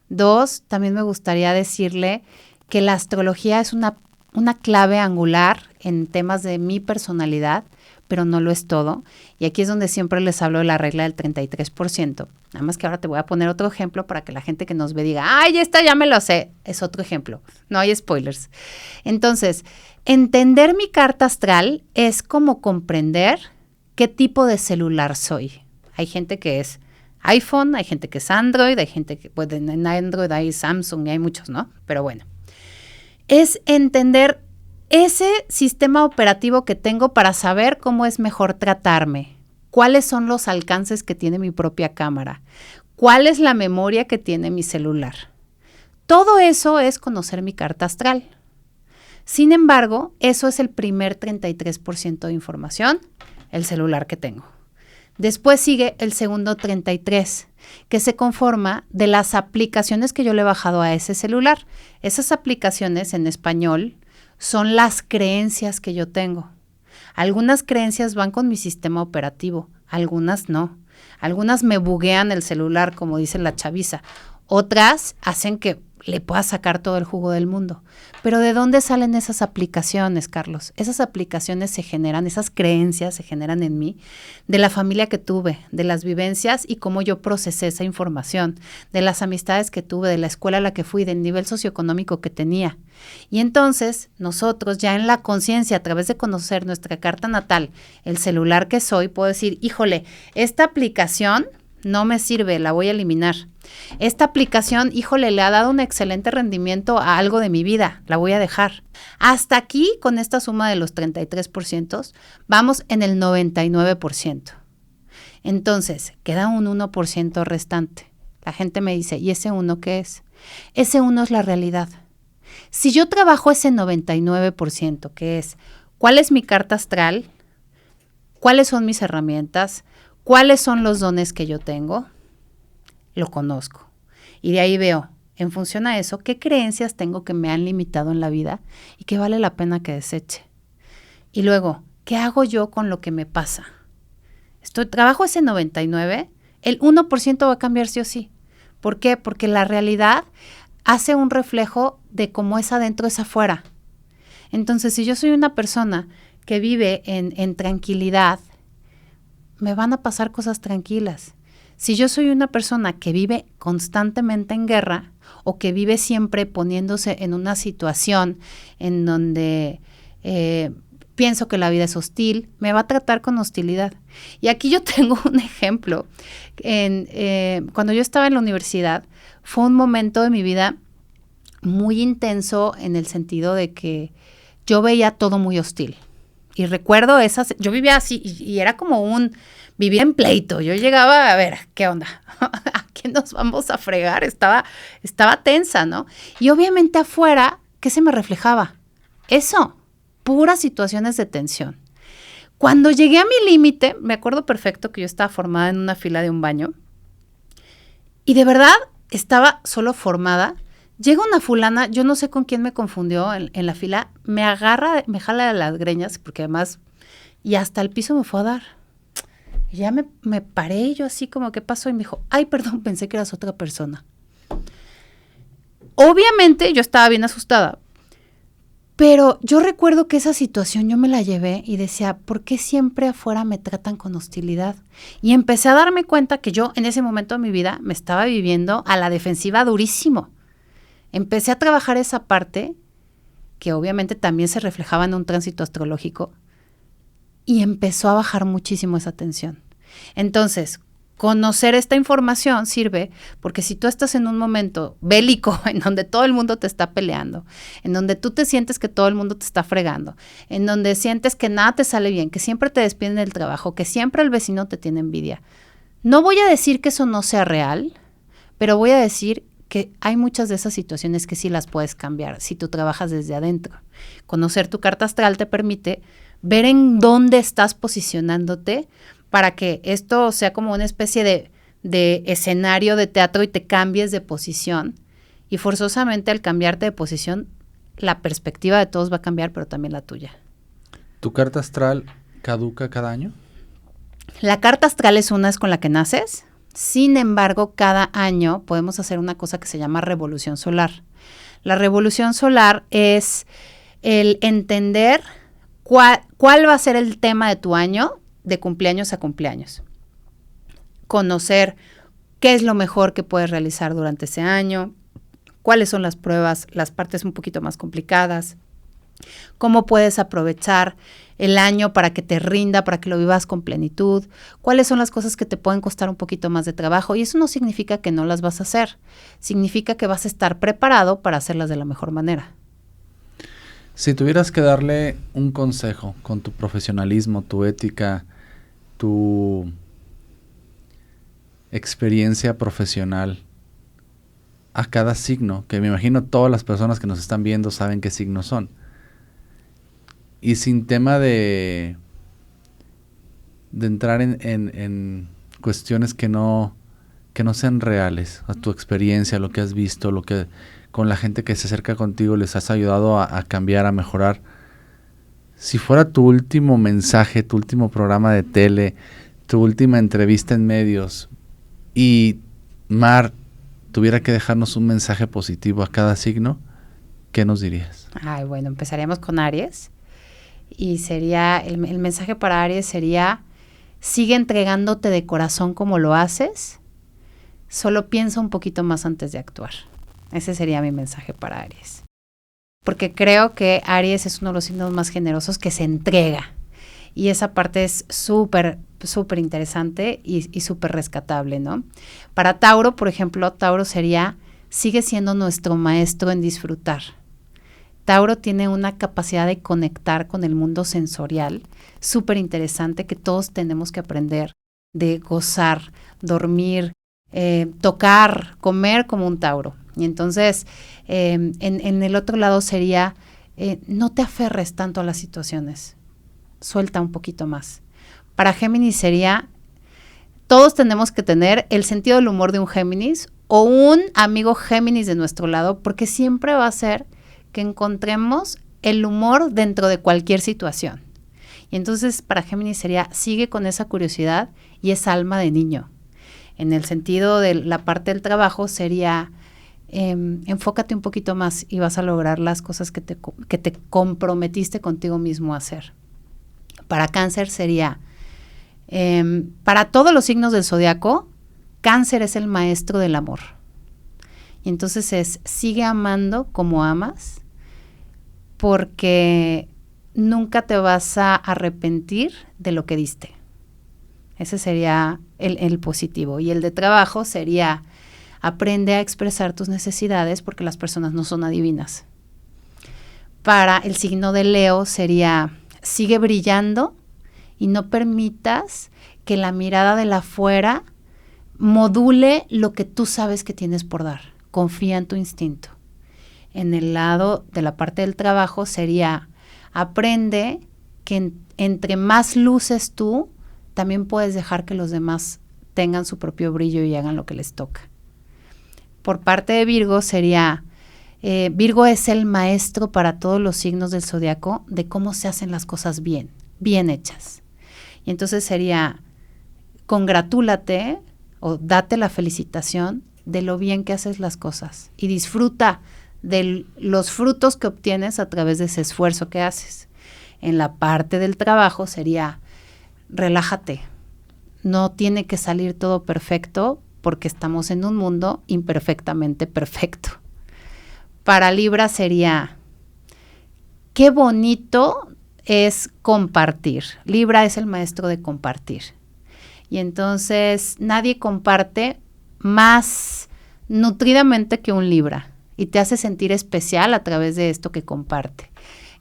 2, también me gustaría decirle que la astrología es una clave angular en temas de mi personalidad, pero no lo es todo. Y aquí es donde siempre les hablo de la regla del 33%. Nada más que ahora te voy a poner otro ejemplo para que la gente que nos ve diga, ¡ay, esta ya me lo sé! Es otro ejemplo. No hay spoilers. Entonces, entender mi carta astral es como comprender qué tipo de celular soy. Hay gente que es iPhone, hay gente que es Android, hay gente que, pues en Android hay Samsung y hay muchos, ¿no? Pero bueno, es entender ese sistema operativo que tengo para saber cómo es mejor tratarme, cuáles son los alcances que tiene mi propia cámara, cuál es la memoria que tiene mi celular. Todo eso es conocer mi carta astral. Sin embargo, eso es el primer 33% de información, el celular que tengo. Después sigue el segundo 33%, que se conforma de las aplicaciones que yo le he bajado a ese celular. Esas aplicaciones en español son las creencias que yo tengo. Algunas creencias van con mi sistema operativo, algunas no. Algunas me buguean el celular, como dice la chaviza. Otras hacen que le puedas sacar todo el jugo del mundo. Pero ¿de dónde salen esas aplicaciones, Carlos? Esas aplicaciones se generan, esas creencias se generan en mí, de la familia que tuve, de las vivencias y cómo yo procesé esa información, de las amistades que tuve, de la escuela a la que fui, del nivel socioeconómico que tenía. Y entonces nosotros ya en la conciencia, a través de conocer nuestra carta natal, el celular que soy, puedo decir, híjole, esta aplicación no me sirve, la voy a eliminar. Esta aplicación, híjole, le ha dado un excelente rendimiento a algo de mi vida, la voy a dejar. Hasta aquí, con esta suma de los 33%, vamos en el 99%. Entonces, queda un 1% restante. La gente me dice, ¿y ese 1 qué es? Ese 1 es la realidad. Si yo trabajo ese 99%, que es, ¿cuál es mi carta astral? ¿Cuáles son mis herramientas? ¿Cuáles son los dones que yo tengo? Lo conozco. Y de ahí veo, en función a eso, qué creencias tengo que me han limitado en la vida y que vale la pena que deseche. Y luego, ¿qué hago yo con lo que me pasa? Trabajo ese 99%, el 1% va a cambiar sí o sí. ¿Por qué? Porque la realidad hace un reflejo de cómo es adentro, es afuera. Entonces, si yo soy una persona que vive en tranquilidad, me van a pasar cosas tranquilas. Si yo soy una persona que vive constantemente en guerra o que vive siempre poniéndose en una situación en donde pienso que la vida es hostil, me va a tratar con hostilidad. Y aquí yo tengo un ejemplo. Cuando yo estaba en la universidad, fue un momento de mi vida muy intenso en el sentido de que yo veía todo muy hostil. Y recuerdo yo vivía así y era como vivía en pleito. Yo llegaba a ver, ¿qué onda? ¿A qué nos vamos a fregar? Estaba tensa, ¿no? Y obviamente afuera, ¿qué se me reflejaba? Eso, puras situaciones de tensión. Cuando llegué a mi límite, me acuerdo perfecto que yo estaba formada en una fila de un baño y de verdad estaba solo formada. Llega una fulana, yo no sé con quién me confundió en la fila, me agarra, me jala de las greñas, porque además, y hasta el piso me fue a dar. Y ya me paré y yo así como, ¿qué pasó? Y me dijo, ay, perdón, pensé que eras otra persona. Obviamente yo estaba bien asustada, pero yo recuerdo que esa situación yo me la llevé y decía, ¿por qué siempre afuera me tratan con hostilidad? Y empecé a darme cuenta que yo en ese momento de mi vida me estaba viviendo a la defensiva durísimo. Empecé a trabajar esa parte, que obviamente también se reflejaba en un tránsito astrológico, y empezó a bajar muchísimo esa tensión. Entonces, conocer esta información sirve porque si tú estás en un momento bélico en donde todo el mundo te está peleando, en donde tú te sientes que todo el mundo te está fregando, en donde sientes que nada te sale bien, que siempre te despiden del trabajo, que siempre el vecino te tiene envidia, no voy a decir que eso no sea real, pero voy a decir que hay muchas de esas situaciones que sí las puedes cambiar si tú trabajas desde adentro. Conocer tu carta astral te permite ver en dónde estás posicionándote para que esto sea como una especie de escenario de teatro y te cambies de posición. Y forzosamente al cambiarte de posición, la perspectiva de todos va a cambiar, pero también la tuya. ¿Tu carta astral caduca cada año? La carta astral es con la que naces. Sin embargo, cada año podemos hacer una cosa que se llama revolución solar. La revolución solar es el entender cuál va a ser el tema de tu año, de cumpleaños a cumpleaños. Conocer qué es lo mejor que puedes realizar durante ese año, cuáles son las pruebas, las partes un poquito más complicadas, cómo puedes aprovechar el año para que te rinda, para que lo vivas con plenitud, cuáles son las cosas que te pueden costar un poquito más de trabajo. Y eso no significa que no las vas a hacer, significa que vas a estar preparado para hacerlas de la mejor manera. Si tuvieras que darle un consejo con tu profesionalismo, tu ética, tu experiencia profesional a cada signo, que me imagino todas las personas que nos están viendo saben qué signos son, y sin tema de entrar en cuestiones que no sean reales, a tu experiencia, lo que has visto, lo que con la gente que se acerca contigo les has ayudado a cambiar, a mejorar. Si fuera tu último mensaje, tu último programa de tele, tu última entrevista en medios, y Mar, tuviera que dejarnos un mensaje positivo a cada signo, ¿qué nos dirías? Ay, bueno, empezaríamos con Aries. Y sería, el mensaje para Aries sería, sigue entregándote de corazón como lo haces, solo piensa un poquito más antes de actuar. Ese sería mi mensaje para Aries. Porque creo que Aries es uno de los signos más generosos que se entrega. Y esa parte es súper, súper interesante y súper rescatable, ¿no? Para Tauro, por ejemplo, Tauro sería, sigue siendo nuestro maestro en disfrutar. Tauro tiene una capacidad de conectar con el mundo sensorial súper interesante que todos tenemos que aprender, de gozar, dormir, tocar, comer como un Tauro. Y entonces, en el otro lado sería, no te aferres tanto a las situaciones, suelta un poquito más. Para Géminis sería, todos tenemos que tener el sentido del humor de un Géminis o un amigo Géminis de nuestro lado, porque siempre va a ser que encontremos el humor dentro de cualquier situación. Y entonces para Géminis sería, sigue con esa curiosidad y esa alma de niño. En el sentido de la parte del trabajo sería, enfócate un poquito más y vas a lograr las cosas que te comprometiste contigo mismo a hacer. Para Cáncer sería, para todos los signos del zodiaco, Cáncer es el maestro del amor. Y entonces sigue amando como amas, porque nunca te vas a arrepentir de lo que diste. Ese sería el positivo. Y el de trabajo sería, aprende a expresar tus necesidades porque las personas no son adivinas. Para el signo de Leo sería, sigue brillando y no permitas que la mirada de la afuera module lo que tú sabes que tienes por dar. Confía en tu instinto. En el lado de la parte del trabajo sería, aprende que entre más luces tú, también puedes dejar que los demás tengan su propio brillo y hagan lo que les toca. Por parte de Virgo sería, Virgo es el maestro para todos los signos del zodiaco de cómo se hacen las cosas bien, bien hechas. Y entonces sería, congratúlate o date la felicitación de lo bien que haces las cosas y disfruta de los frutos que obtienes a través de ese esfuerzo que haces. En la parte del trabajo sería, relájate, no tiene que salir todo perfecto porque estamos en un mundo imperfectamente perfecto. Para Libra sería, qué bonito es compartir. Libra es el maestro de compartir. Y entonces nadie comparte más nutridamente que un Libra y te hace sentir especial a través de esto que comparte.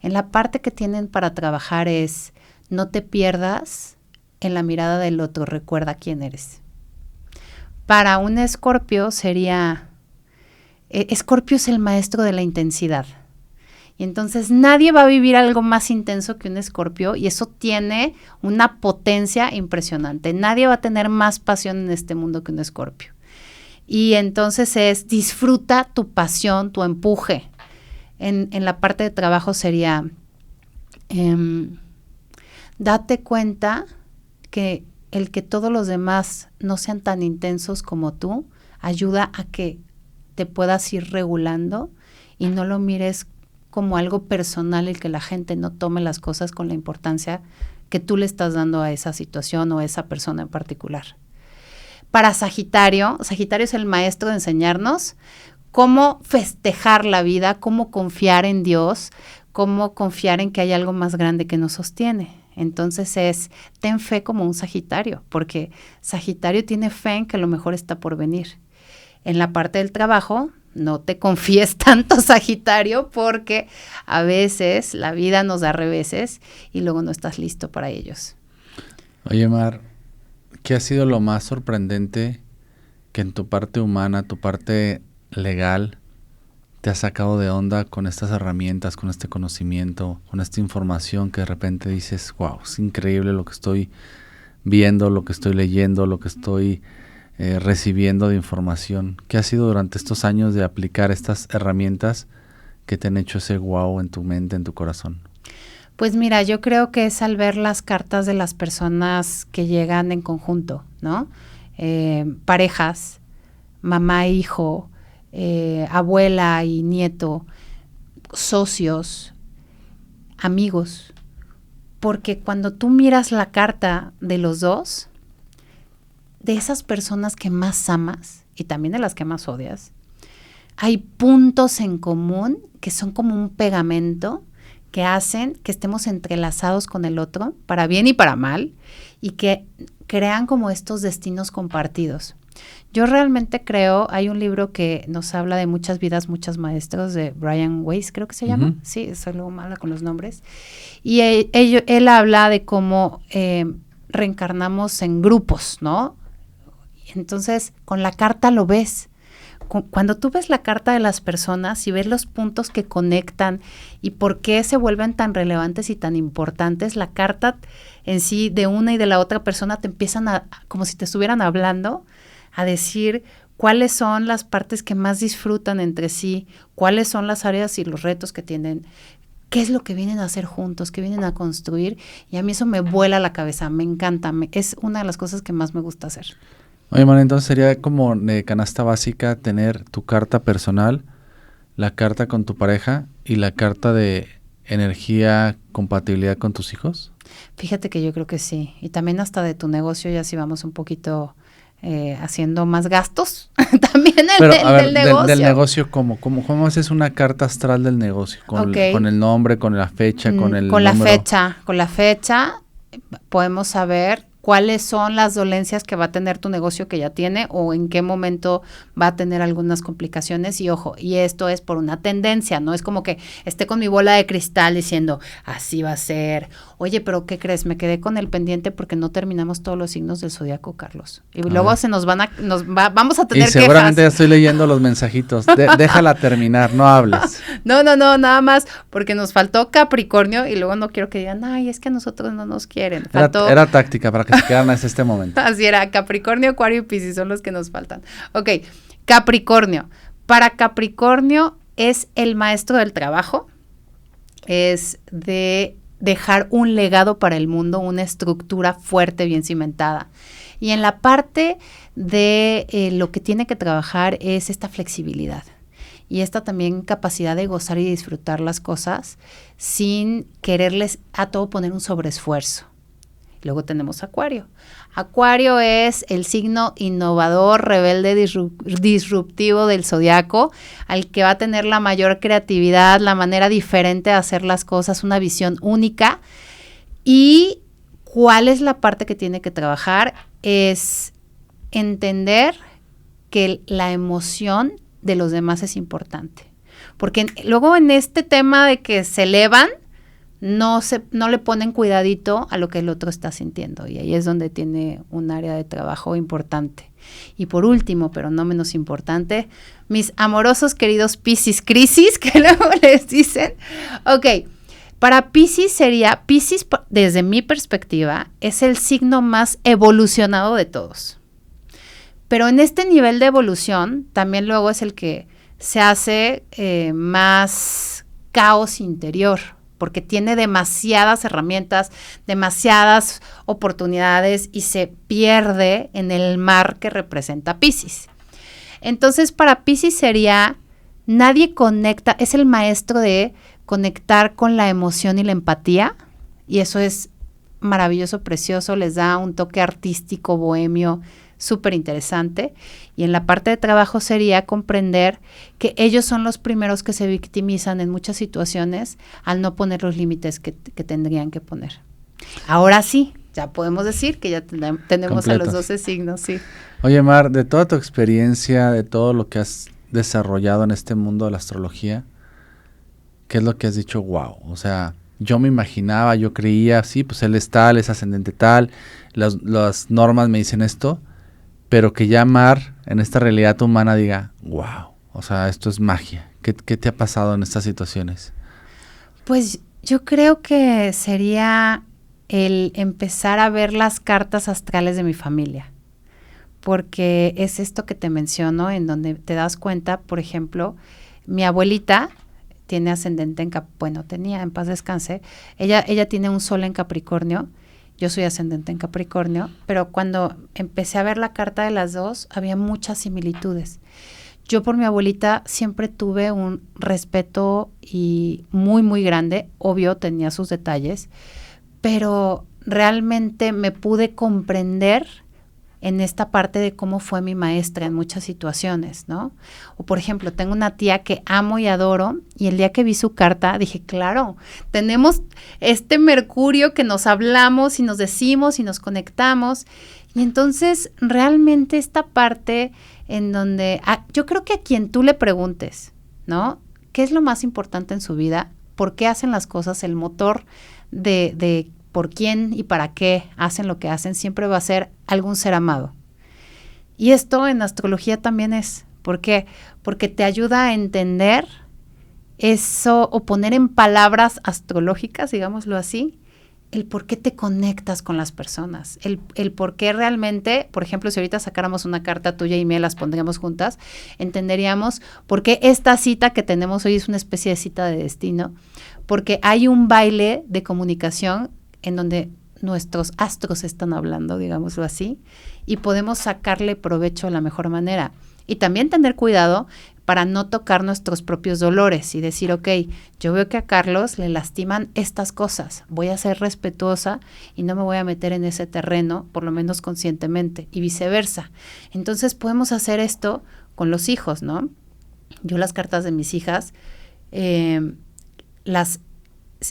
En la parte que tienen para trabajar es, no te pierdas en la mirada del otro, recuerda quién eres. Para un Escorpio sería, Escorpio es el maestro de la intensidad. Y entonces nadie va a vivir algo más intenso que un Escorpio y eso tiene una potencia impresionante. Nadie va a tener más pasión en este mundo que un Escorpio. Y entonces disfruta tu pasión, tu empuje. En la parte de trabajo sería, date cuenta que el que todos los demás no sean tan intensos como tú, ayuda a que te puedas ir regulando y no lo mires como algo personal, el que la gente no tome las cosas con la importancia que tú le estás dando a esa situación o a esa persona en particular. Para Sagitario, Sagitario es el maestro de enseñarnos cómo festejar la vida, cómo confiar en Dios, cómo confiar en que hay algo más grande que nos sostiene. Entonces ten fe como un Sagitario, porque Sagitario tiene fe en que lo mejor está por venir. En la parte del trabajo, no te confíes tanto, Sagitario, porque a veces la vida nos da reveses y luego no estás listo para ellos. Oye, Mar, ¿qué ha sido lo más sorprendente que en tu parte humana, tu parte legal, te has sacado de onda con estas herramientas, con este conocimiento, con esta información que de repente dices, wow, es increíble lo que estoy viendo, lo que estoy leyendo, lo que estoy recibiendo de información? ¿Qué ha sido durante estos años de aplicar estas herramientas que te han hecho ese wow en tu mente, en tu corazón? Pues mira, yo creo que es al ver las cartas de las personas que llegan en conjunto, ¿no? Parejas, mamá e hijo, abuela y nieto, socios, amigos. Porque cuando tú miras la carta de los dos, de esas personas que más amas y también de las que más odias, hay puntos en común que son como un pegamento que hacen que estemos entrelazados con el otro, para bien y para mal, y que crean como estos destinos compartidos. Yo realmente creo, hay un libro que nos habla de muchas vidas, muchos maestros, de Brian Weiss, creo que se llama. Sí, soy luego mala con los nombres. Y él habla de cómo reencarnamos en grupos, ¿no? Entonces, con la carta lo ves. Cuando tú ves la carta de las personas y ves los puntos que conectan y por qué se vuelven tan relevantes y tan importantes, la carta en sí de una y de la otra persona te empiezan a, como si te estuvieran hablando, a decir cuáles son las partes que más disfrutan entre sí, cuáles son las áreas y los retos que tienen, qué es lo que vienen a hacer juntos, qué vienen a construir, y a mí eso me vuela la cabeza, me encanta, es una de las cosas que más me gusta hacer. Oye, man, entonces sería como de canasta básica tener tu carta personal, la carta con tu pareja y la carta de energía, compatibilidad con tus hijos. Fíjate que yo creo que sí, y también hasta de tu negocio, ya si vamos un poquito haciendo más gastos, también del negocio. Del negocio, ¿cómo haces una carta astral del negocio? Con el nombre, con la fecha, con el número. Con la fecha podemos saber cuáles son las dolencias que va a tener tu negocio que ya tiene o en qué momento va a tener algunas complicaciones. Y ojo, y esto es por una tendencia, no es como que esté con mi bola de cristal diciendo, así va a ser. Oye, pero ¿qué crees? Me quedé con el pendiente porque no terminamos todos los signos del zodiaco, Carlos. Y luego se nos vamos a tener quejas. Y seguramente ya estoy leyendo los mensajitos. Déjala terminar, no hables. No, nada más, porque nos faltó Capricornio y luego no quiero que digan, ay, es que a nosotros no nos quieren. Era táctica para que se quedaran hasta este momento. Así era, Capricornio, Acuario y Piscis son los que nos faltan. Ok, Capricornio. Para Capricornio es el maestro del trabajo, es de dejar un legado para el mundo, una estructura fuerte, bien cimentada. Y en la parte de lo que tiene que trabajar es esta flexibilidad y esta también capacidad de gozar y disfrutar las cosas sin quererles a todo poner un sobreesfuerzo. Luego tenemos Acuario. Acuario es el signo innovador, rebelde, disruptivo del zodiaco, al que va a tener la mayor creatividad, la manera diferente de hacer las cosas, una visión única. ¿Y cuál es la parte que tiene que trabajar? Es entender que la emoción de los demás es importante. Porque luego en este tema de que se elevan, no le ponen cuidadito a lo que el otro está sintiendo, y ahí es donde tiene un área de trabajo importante. Y por último, pero no menos importante, mis amorosos queridos Piscis crisis, que luego les dicen, ok, para Piscis desde mi perspectiva, es el signo más evolucionado de todos. Pero en este nivel de evolución, también luego es el que se hace más caos interior, porque tiene demasiadas herramientas, demasiadas oportunidades y se pierde en el mar que representa Piscis. Entonces, para Piscis sería, nadie conecta, es el maestro de conectar con la emoción y la empatía, y eso es maravilloso, precioso, les da un toque artístico, bohemio, súper interesante. Y en la parte de trabajo sería comprender que ellos son los primeros que se victimizan en muchas situaciones al no poner los límites que tendrían que poner. Ahora sí, ya podemos decir que ya tenemos completos a los 12 signos, sí. Oye, Mar, de toda tu experiencia, de todo lo que has desarrollado en este mundo de la astrología, ¿qué es lo que has dicho? Wow, o sea, yo me imaginaba, yo creía, sí, pues él es tal, es ascendente tal, las normas me dicen esto, pero que ya Mar, en esta realidad humana, diga, wow, o sea, esto es magia. ¿Qué te ha pasado en estas situaciones? Pues yo creo que sería el empezar a ver las cartas astrales de mi familia, porque es esto que te menciono, en donde te das cuenta, por ejemplo, mi abuelita tiene ascendente tenía, en paz descanse, ella tiene un sol en Capricornio, Yo soy ascendente en Capricornio, pero cuando empecé a ver la carta de las dos, había muchas similitudes. Yo por mi abuelita siempre tuve un respeto y muy, muy grande. Obvio, tenía sus detalles, pero realmente me pude comprender en esta parte de cómo fue mi maestra en muchas situaciones, ¿no? O por ejemplo, tengo una tía que amo y adoro, y el día que vi su carta dije, claro, tenemos este Mercurio que nos hablamos y nos decimos y nos conectamos, y entonces realmente esta parte en donde, yo creo que a quien tú le preguntes, ¿no? ¿Qué es lo más importante en su vida? ¿Por qué hacen las cosas? El motor de por quién y para qué hacen lo que hacen, siempre va a ser algún ser amado. Y esto en astrología también es. ¿Por qué? Porque te ayuda a entender eso o poner en palabras astrológicas, digámoslo así, el por qué te conectas con las personas, el por qué realmente, por ejemplo, si ahorita sacáramos una carta tuya y mía, las pondríamos juntas, entenderíamos por qué esta cita que tenemos hoy es una especie de cita de destino, porque hay un baile de comunicación en donde nuestros astros están hablando, digámoslo así, y podemos sacarle provecho de la mejor manera. Y también tener cuidado para no tocar nuestros propios dolores y decir, ok, yo veo que a Carlos le lastiman estas cosas, voy a ser respetuosa y no me voy a meter en ese terreno, por lo menos conscientemente, y viceversa. Entonces podemos hacer esto con los hijos, ¿no? Yo las cartas de mis hijas las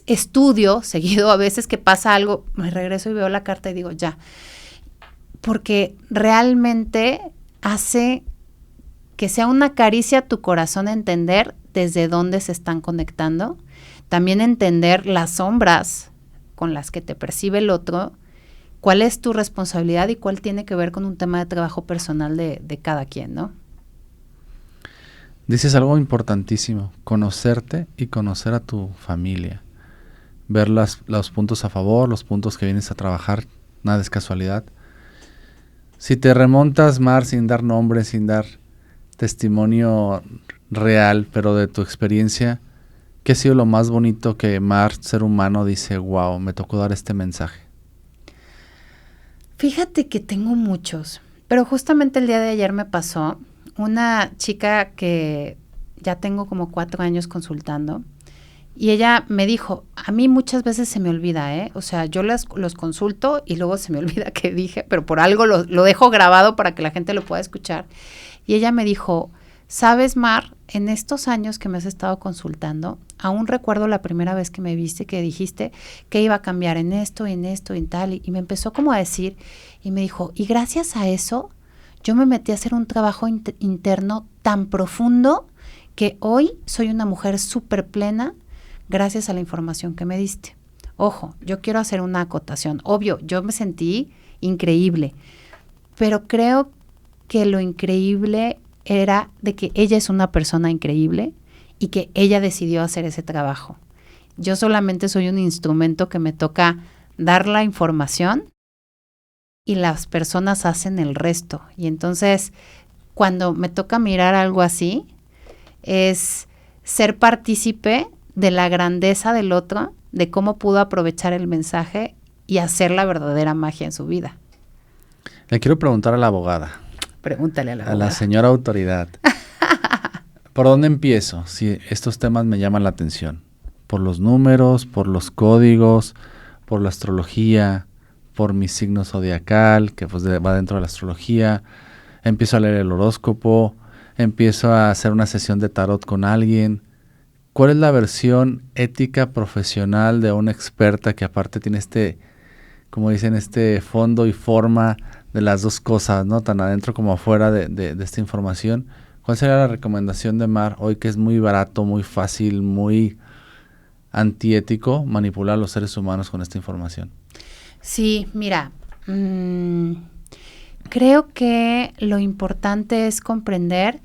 estudio seguido, a veces que pasa algo, me regreso y veo la carta y digo, ya, porque realmente hace que sea una caricia a tu corazón entender desde dónde se están conectando, también entender las sombras con las que te percibe el otro, cuál es tu responsabilidad y cuál tiene que ver con un tema de trabajo personal de cada quien, ¿no? Dices algo importantísimo, conocerte y conocer a tu familia. Ver los puntos a favor, los puntos que vienes a trabajar, nada es casualidad. Si te remontas, Mar, sin dar nombre, sin dar testimonio real, pero de tu experiencia, ¿qué ha sido lo más bonito que Mar, ser humano, dice, wow, me tocó dar este mensaje? Fíjate que tengo muchos, pero justamente el día de ayer me pasó una chica que ya tengo como 4 años consultando. Y ella me dijo, a mí muchas veces se me olvida, O sea, yo los consulto y luego se me olvida qué dije, pero por algo lo dejo grabado para que la gente lo pueda escuchar. Y ella me dijo, ¿sabes, Mar? En estos años que me has estado consultando, aún recuerdo la primera vez que me viste, que dijiste que iba a cambiar en esto, en tal. Y me empezó como a decir, y me dijo, y gracias a eso, yo me metí a hacer un trabajo interno tan profundo que hoy soy una mujer súper plena, gracias a la información que me diste. Ojo, yo quiero hacer una acotación. Obvio, yo me sentí increíble, pero creo que lo increíble era de que ella es una persona increíble y que ella decidió hacer ese trabajo. Yo solamente soy un instrumento que me toca dar la información y las personas hacen el resto. Y entonces, cuando me toca mirar algo así, es ser partícipe de la grandeza del otro, de cómo pudo aprovechar el mensaje y hacer la verdadera magia en su vida. Le quiero preguntar a la abogada. Pregúntale a la abogada. A la señora autoridad. ¿Por dónde empiezo? Si estos temas me llaman la atención. ¿Por los números, por los códigos, por la astrología, por mi signo zodiacal, que pues va dentro de la astrología? Empiezo a leer el horóscopo, empiezo a hacer una sesión de tarot con alguien. ¿Cuál es la versión ética profesional de una experta que aparte tiene como dicen, este fondo y forma de las dos cosas, ¿no? Tan adentro como afuera de esta información? ¿Cuál sería la recomendación de Mar hoy, que es muy barato, muy fácil, muy antiético manipular a los seres humanos con esta información? Sí, mira, creo que lo importante es comprender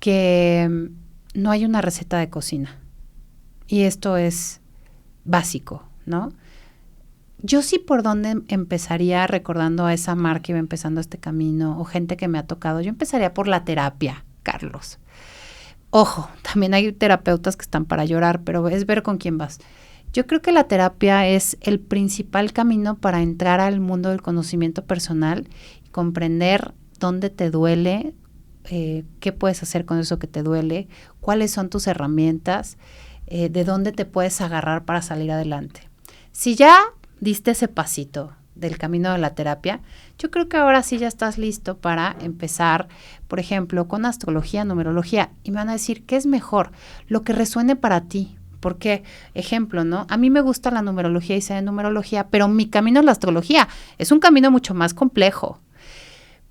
que no hay una receta de cocina. Y esto es básico, ¿no? Yo sí por dónde empezaría recordando a esa Mar que iba empezando este camino o gente que me ha tocado. Yo empezaría por la terapia, Carlos. Ojo, también hay terapeutas que están para llorar, pero es ver con quién vas. Yo creo que la terapia es el principal camino para entrar al mundo del conocimiento personal y comprender dónde te duele, qué puedes hacer con eso que te duele, cuáles son tus herramientas, de dónde te puedes agarrar para salir adelante. Si ya diste ese pasito del camino de la terapia, yo creo que ahora sí ya estás listo para empezar, por ejemplo, con astrología, numerología, y me van a decir, ¿qué es mejor? Lo que resuene para ti. Porque, ejemplo, ¿no? A mí me gusta la numerología y sé de numerología, pero mi camino es la astrología. Es un camino mucho más complejo.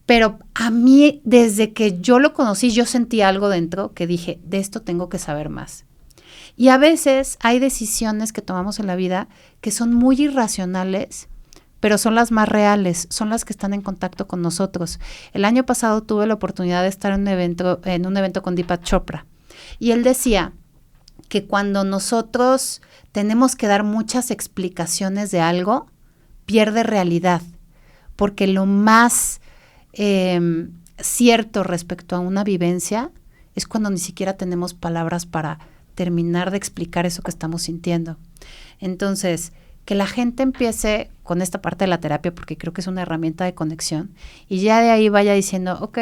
Pero a mí, desde que yo lo conocí, yo sentí algo dentro que dije, de esto tengo que saber más. Y a veces hay decisiones que tomamos en la vida que son muy irracionales, pero son las más reales, son las que están en contacto con nosotros. El año pasado tuve la oportunidad de estar en un evento con Deepak Chopra. Y él decía que cuando nosotros tenemos que dar muchas explicaciones de algo, pierde realidad, porque lo más cierto respecto a una vivencia es cuando ni siquiera tenemos palabras para terminar de explicar eso que estamos sintiendo. Entonces, que la gente empiece con esta parte de la terapia, porque creo que es una herramienta de conexión, y ya de ahí vaya diciendo, ok,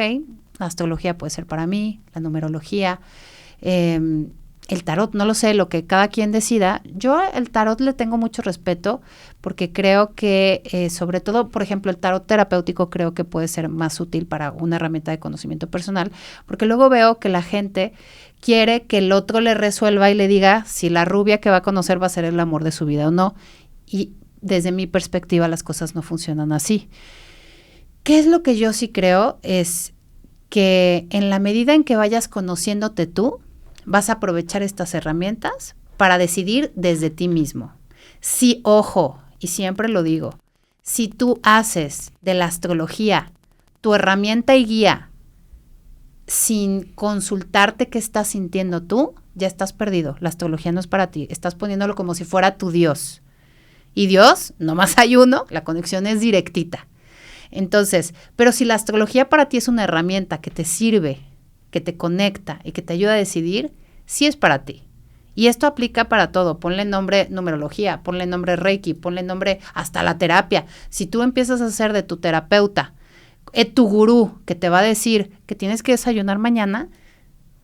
la astrología puede ser para mí, la numerología, el tarot, no lo sé, lo que cada quien decida. Yo el tarot le tengo mucho respeto porque creo que, sobre todo, por ejemplo, el tarot terapéutico creo que puede ser más útil para una herramienta de conocimiento personal, porque luego veo que la gente quiere que el otro le resuelva y le diga si la rubia que va a conocer va a ser el amor de su vida o no. Y desde mi perspectiva las cosas no funcionan así. ¿Qué es lo que yo sí creo? Es que en la medida en que vayas conociéndote tú, vas a aprovechar estas herramientas para decidir desde ti mismo. Sí, ojo, y siempre lo digo, si tú haces de la astrología tu herramienta y guía sin consultarte qué estás sintiendo tú, ya estás perdido. La astrología no es para ti. Estás poniéndolo como si fuera tu Dios. Y Dios, nomás hay uno, la conexión es directita. Entonces, pero si la astrología para ti es una herramienta que te sirve, que te conecta y que te ayuda a decidir, sí es para ti. Y esto aplica para todo. Ponle nombre numerología, ponle nombre Reiki, ponle nombre hasta la terapia. Si tú empiezas a hacer de tu terapeuta, tu gurú que te va a decir que tienes que desayunar mañana,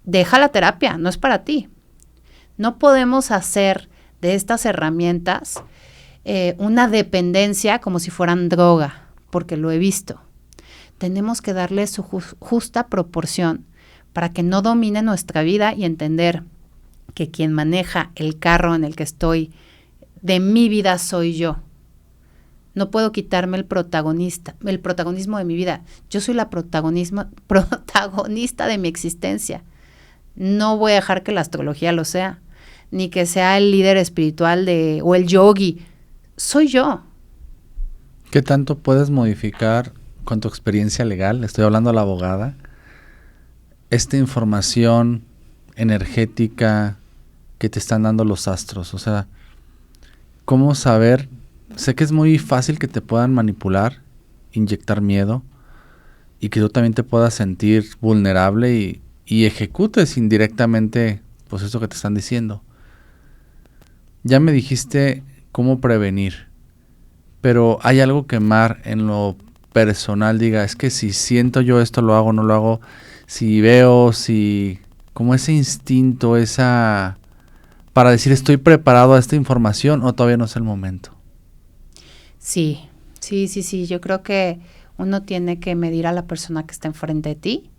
deja la terapia, no es para ti. No podemos hacer de estas herramientas una dependencia como si fueran droga, porque lo he visto. Tenemos que darle su justa proporción para que no domine nuestra vida y entender que quien maneja el carro en el que estoy de mi vida soy yo. No puedo quitarme el protagonismo de mi vida. Yo soy la protagonista de mi existencia. No voy a dejar que la astrología lo sea, ni que sea el líder espiritual o el yogi. Soy yo. ¿Qué tanto puedes modificar con tu experiencia legal? Estoy hablando a la abogada. Esta información energética que te están dando los astros. O sea, ¿cómo saber? Sé que es muy fácil que te puedan manipular, inyectar miedo y que tú también te puedas sentir vulnerable y ejecutes indirectamente pues eso que te están diciendo. Ya me dijiste cómo prevenir, pero hay algo que Mar en lo personal diga, es que si siento yo esto lo hago, no lo hago, si veo, como ese instinto, para decir estoy preparado a esta información o todavía no es el momento. Sí, yo creo que uno tiene que medir a la persona que está enfrente de ti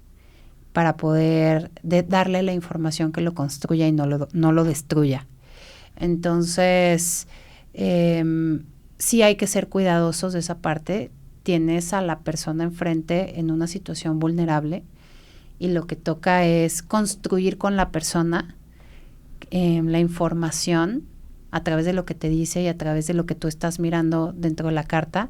para poder darle la información que lo construya y no lo destruya. Entonces, sí hay que ser cuidadosos de esa parte. Tienes a la persona enfrente en una situación vulnerable y lo que toca es construir con la persona la información a través de lo que te dice y a través de lo que tú estás mirando dentro de la carta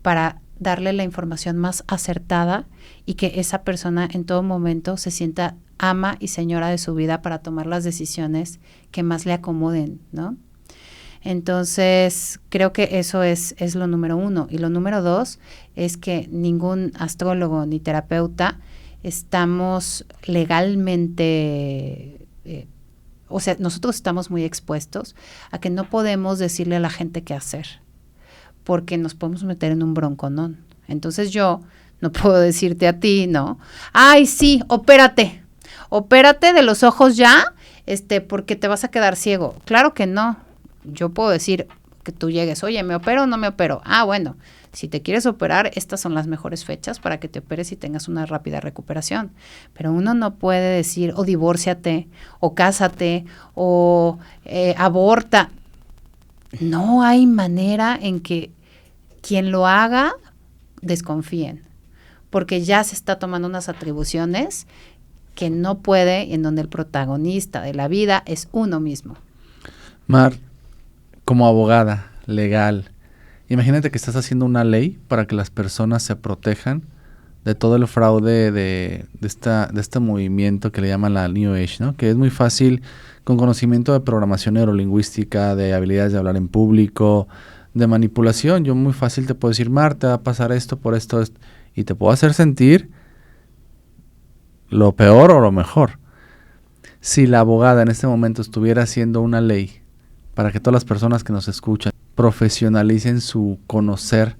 para darle la información más acertada y que esa persona en todo momento se sienta ama y señora de su vida para tomar las decisiones que más le acomoden, ¿no? Entonces, creo que eso es lo número 1. Y lo número 2 es que ningún astrólogo ni terapeuta estamos legalmente o sea, nosotros estamos muy expuestos a que no podemos decirle a la gente qué hacer, porque nos podemos meter en un bronconón. Entonces yo no puedo decirte a ti, ¿no? Ay, sí, opérate de los ojos ya, porque te vas a quedar ciego. Claro que no. Yo puedo decir que tú llegues, oye, ¿me opero o no me opero? Ah, bueno, si te quieres operar, estas son las mejores fechas para que te operes y tengas una rápida recuperación. Pero uno no puede decir, o divórciate, o cásate, o aborta. No hay manera en que quien lo haga desconfíen, porque ya se está tomando unas atribuciones que no puede, en donde el protagonista de la vida es uno mismo. Mar, como abogada legal, imagínate que estás haciendo una ley para que las personas se protejan de todo el fraude de este movimiento que le llaman la New Age, ¿no? Que es muy fácil, con conocimiento de programación neurolingüística, de habilidades de hablar en público, de manipulación. Yo muy fácil te puedo decir, Mar, te va a pasar esto por esto, y te puedo hacer sentir lo peor o lo mejor. Si la abogada en este momento estuviera haciendo una ley para que todas las personas que nos escuchan profesionalicen su conocer,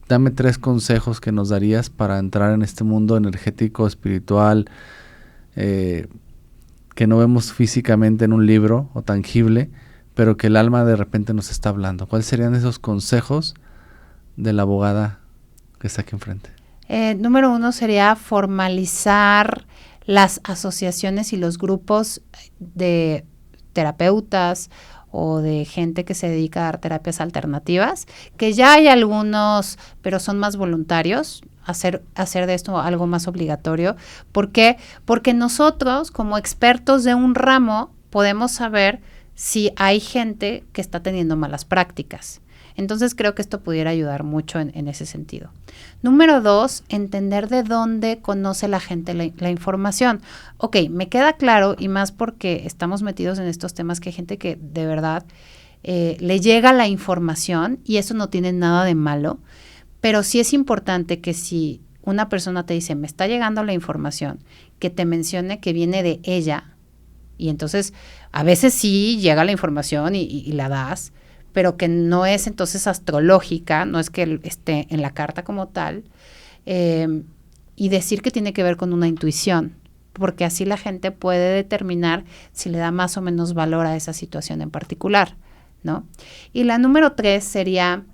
dame 3 consejos que nos darías para entrar en este mundo energético, espiritual, que no vemos físicamente en un libro o tangible, pero que el alma de repente nos está hablando. ¿Cuáles serían esos consejos de la abogada que está aquí enfrente? Número 1 sería formalizar las asociaciones y los grupos de terapeutas o de gente que se dedica a dar terapias alternativas, que ya hay algunos, pero son más voluntarios, hacer de esto algo más obligatorio. ¿Por qué? Porque nosotros, como expertos de un ramo, podemos saber si hay gente que está teniendo malas prácticas. Entonces creo que esto pudiera ayudar mucho en ese sentido. Número 2, entender de dónde conoce la gente la información. Ok, me queda claro, y más porque estamos metidos en estos temas, que hay gente que de verdad le llega la información, y eso no tiene nada de malo, pero sí es importante que si una persona te dice, me está llegando la información, que te mencione que viene de ella, y entonces a veces sí llega la información y la das, pero que no es entonces astrológica, no es que esté en la carta como tal, y decir que tiene que ver con una intuición, porque así la gente puede determinar si le da más o menos valor a esa situación en particular, ¿no? Y la número 3 sería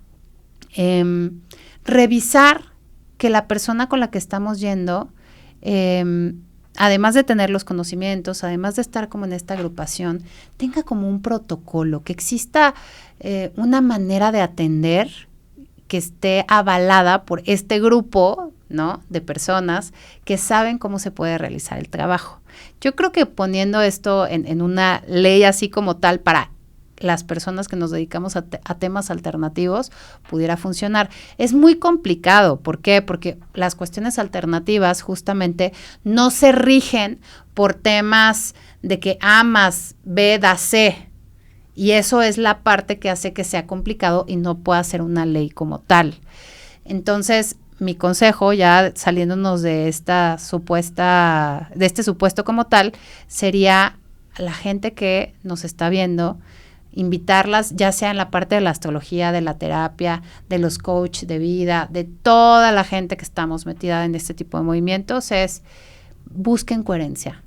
revisar que la persona con la que estamos yendo, además de tener los conocimientos, además de estar como en esta agrupación, tenga como un protocolo, que exista una manera de atender que esté avalada por este grupo, ¿no?, de personas que saben cómo se puede realizar el trabajo. Yo creo que poniendo esto en una ley así como tal para las personas que nos dedicamos a temas alternativos, pudiera funcionar. Es muy complicado. ¿Por qué? Porque las cuestiones alternativas justamente no se rigen por temas de que A más B da C. Y eso es la parte que hace que sea complicado y no pueda ser una ley como tal. Entonces, mi consejo, ya saliéndonos de este supuesto como tal, sería a la gente que nos está viendo, invitarlas, ya sea en la parte de la astrología, de la terapia, de los coach de vida, de toda la gente que estamos metida en este tipo de movimientos, es busquen coherencia.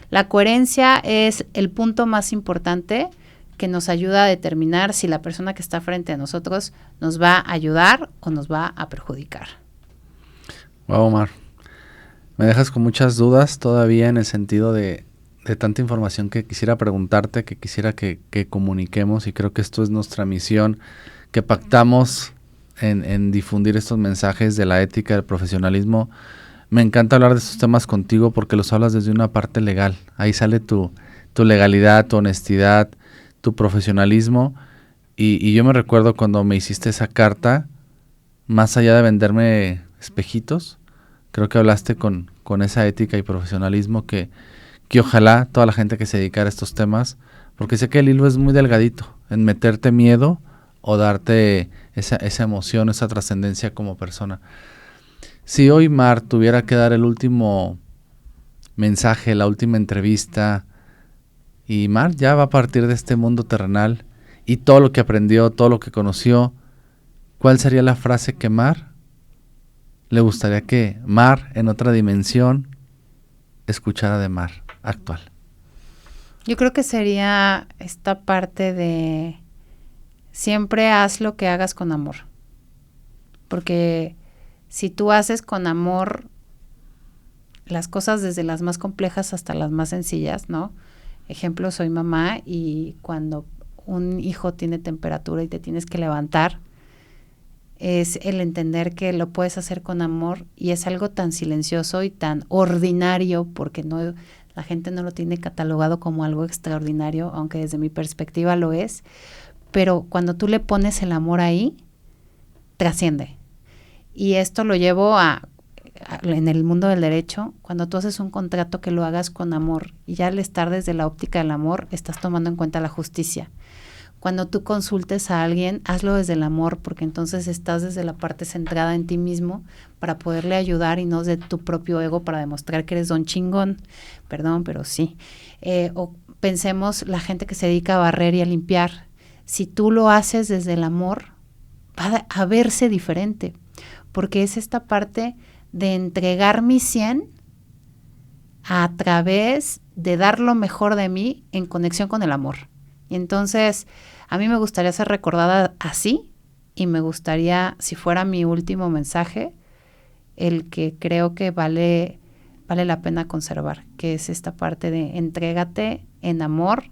La coherencia es el punto más importante que nos ayuda a determinar si la persona que está frente a nosotros nos va a ayudar o nos va a perjudicar. Wow, Omar. Me dejas con muchas dudas todavía en el sentido de tanta información que quisiera preguntarte, que quisiera que comuniquemos, y creo que esto es nuestra misión, que pactamos en difundir estos mensajes de la ética, del profesionalismo. Me encanta hablar de estos temas contigo porque los hablas desde una parte legal. Ahí sale tu legalidad, tu honestidad, tu profesionalismo, y yo me recuerdo cuando me hiciste esa carta, más allá de venderme espejitos, creo que hablaste con esa ética y profesionalismo que ojalá toda la gente que se dedicara a estos temas, porque sé que el hilo es muy delgadito en meterte miedo o darte esa emoción, esa trascendencia como persona. Si hoy Mar tuviera que dar el último mensaje, la última entrevista, Y Mar ya va a partir de este mundo terrenal y todo lo que aprendió, todo lo que conoció. ¿Cuál sería la frase que Mar le gustaría que Mar en otra dimensión escuchara de Mar actual? Yo creo que sería esta parte de siempre haz lo que hagas con amor. Porque si tú haces con amor las cosas desde las más complejas hasta las más sencillas, ¿no? Ejemplo, soy mamá y cuando un hijo tiene temperatura y te tienes que levantar, es el entender que lo puedes hacer con amor y es algo tan silencioso y tan ordinario porque no, la gente no lo tiene catalogado como algo extraordinario, aunque desde mi perspectiva lo es, pero cuando tú le pones el amor ahí, trasciende. Y esto lo llevo en el mundo del derecho, cuando tú haces un contrato que lo hagas con amor y ya al estar desde la óptica del amor, estás tomando en cuenta la justicia. Cuando tú consultes a alguien, hazlo desde el amor, porque entonces estás desde la parte centrada en ti mismo para poderle ayudar y no de tu propio ego para demostrar que eres don chingón. Perdón, pero sí. O pensemos la gente que se dedica a barrer y a limpiar. Si tú lo haces desde el amor, va a verse diferente, porque es esta parte de entregar mi 100 a través de dar lo mejor de mí en conexión con el amor. Y entonces, a mí me gustaría ser recordada así y me gustaría, si fuera mi último mensaje, el que creo que vale la pena conservar, que es esta parte de entrégate en amor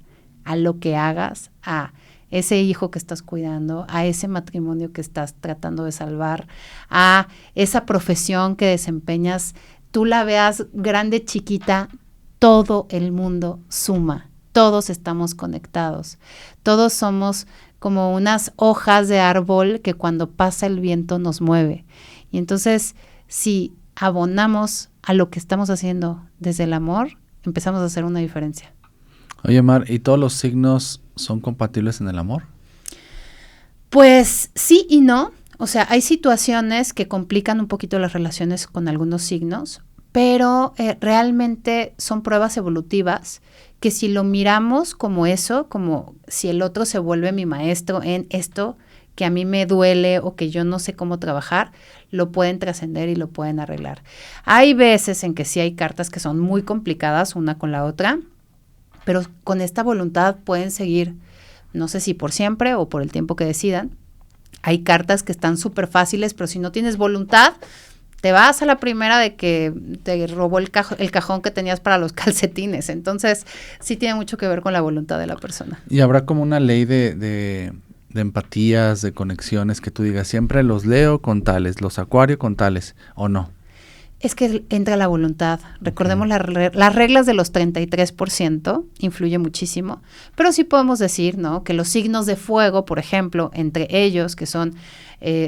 a lo que hagas, a ese hijo que estás cuidando, a ese matrimonio que estás tratando de salvar, a esa profesión que desempeñas, tú la veas grande, chiquita, todo el mundo suma. Todos estamos conectados, todos somos como unas hojas de árbol que cuando pasa el viento nos mueve. Y entonces, si abonamos a lo que estamos haciendo desde el amor, empezamos a hacer una diferencia. Oye, Mar, ¿y todos los signos son compatibles en el amor? Pues sí y no. O sea, hay situaciones que complican un poquito las relaciones con algunos signos, pero realmente son pruebas evolutivas que si lo miramos como eso, como si el otro se vuelve mi maestro en esto que a mí me duele o que yo no sé cómo trabajar, lo pueden trascender y lo pueden arreglar. Hay veces en que sí hay cartas que son muy complicadas una con la otra, pero con esta voluntad pueden seguir, no sé si por siempre o por el tiempo que decidan. Hay cartas que están súper fáciles, pero si no tienes voluntad, te vas a la primera de que te robó el cajón que tenías para los calcetines. Entonces, sí tiene mucho que ver con la voluntad de la persona. ¿Y habrá como una ley de empatías, de conexiones que tú digas, siempre los Leo con tales, los Acuario con tales, o no? Es que entra la voluntad. Recordemos las reglas de los 33% influye muchísimo, pero sí podemos decir, ¿no?, que los signos de fuego, por ejemplo, entre ellos, que son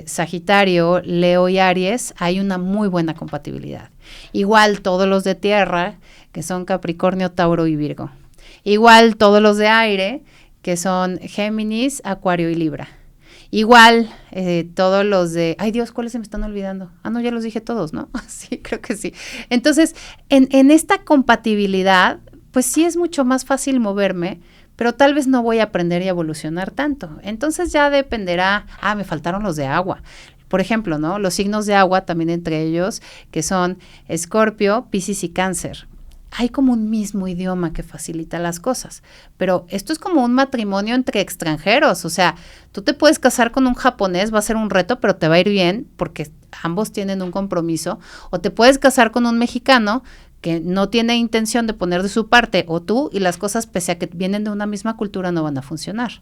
Sagitario, Leo y Aries, hay una muy buena compatibilidad. Igual todos los de tierra, que son Capricornio, Tauro y Virgo. Igual todos los de aire, que son Géminis, Acuario y Libra. Igual, todos los de... Ay, Dios, ¿cuáles se me están olvidando? Ah, no, ya los dije todos, ¿no? Sí, creo que sí. Entonces, en esta compatibilidad, pues sí es mucho más fácil moverme, pero tal vez no voy a aprender y evolucionar tanto. Entonces ya dependerá... Ah, me faltaron los de agua. Por ejemplo, ¿no?, los signos de agua, también entre ellos, que son Escorpio, Piscis y Cáncer. Hay como un mismo idioma que facilita las cosas, pero esto es como un matrimonio entre extranjeros, o sea, tú te puedes casar con un japonés, va a ser un reto, pero te va a ir bien porque ambos tienen un compromiso, o te puedes casar con un mexicano que no tiene intención de poner de su parte, o tú, y las cosas, pese a que vienen de una misma cultura, no van a funcionar.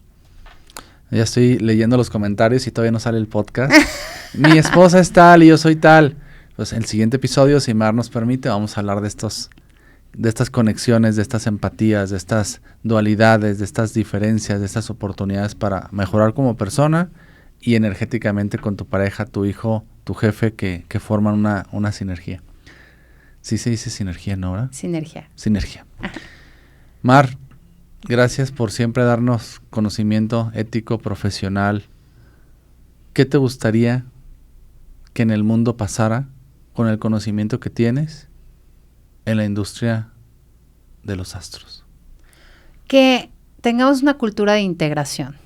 Ya estoy leyendo los comentarios y todavía no sale el podcast. Mi esposa es tal y yo soy tal. Pues en el siguiente episodio, si Mar nos permite, vamos a hablar de estas conexiones, de estas empatías, de estas dualidades, de estas diferencias, de estas oportunidades para mejorar como persona y energéticamente con tu pareja, tu hijo, tu jefe, que forman una sinergia. Sí se dice sinergia, ¿no? ¿Verdad? Sinergia. Ajá. Mar, gracias por siempre darnos conocimiento ético, profesional. ¿Qué te gustaría que en el mundo pasara con el conocimiento que tienes en la industria de los astros? que tengamos una cultura de integración.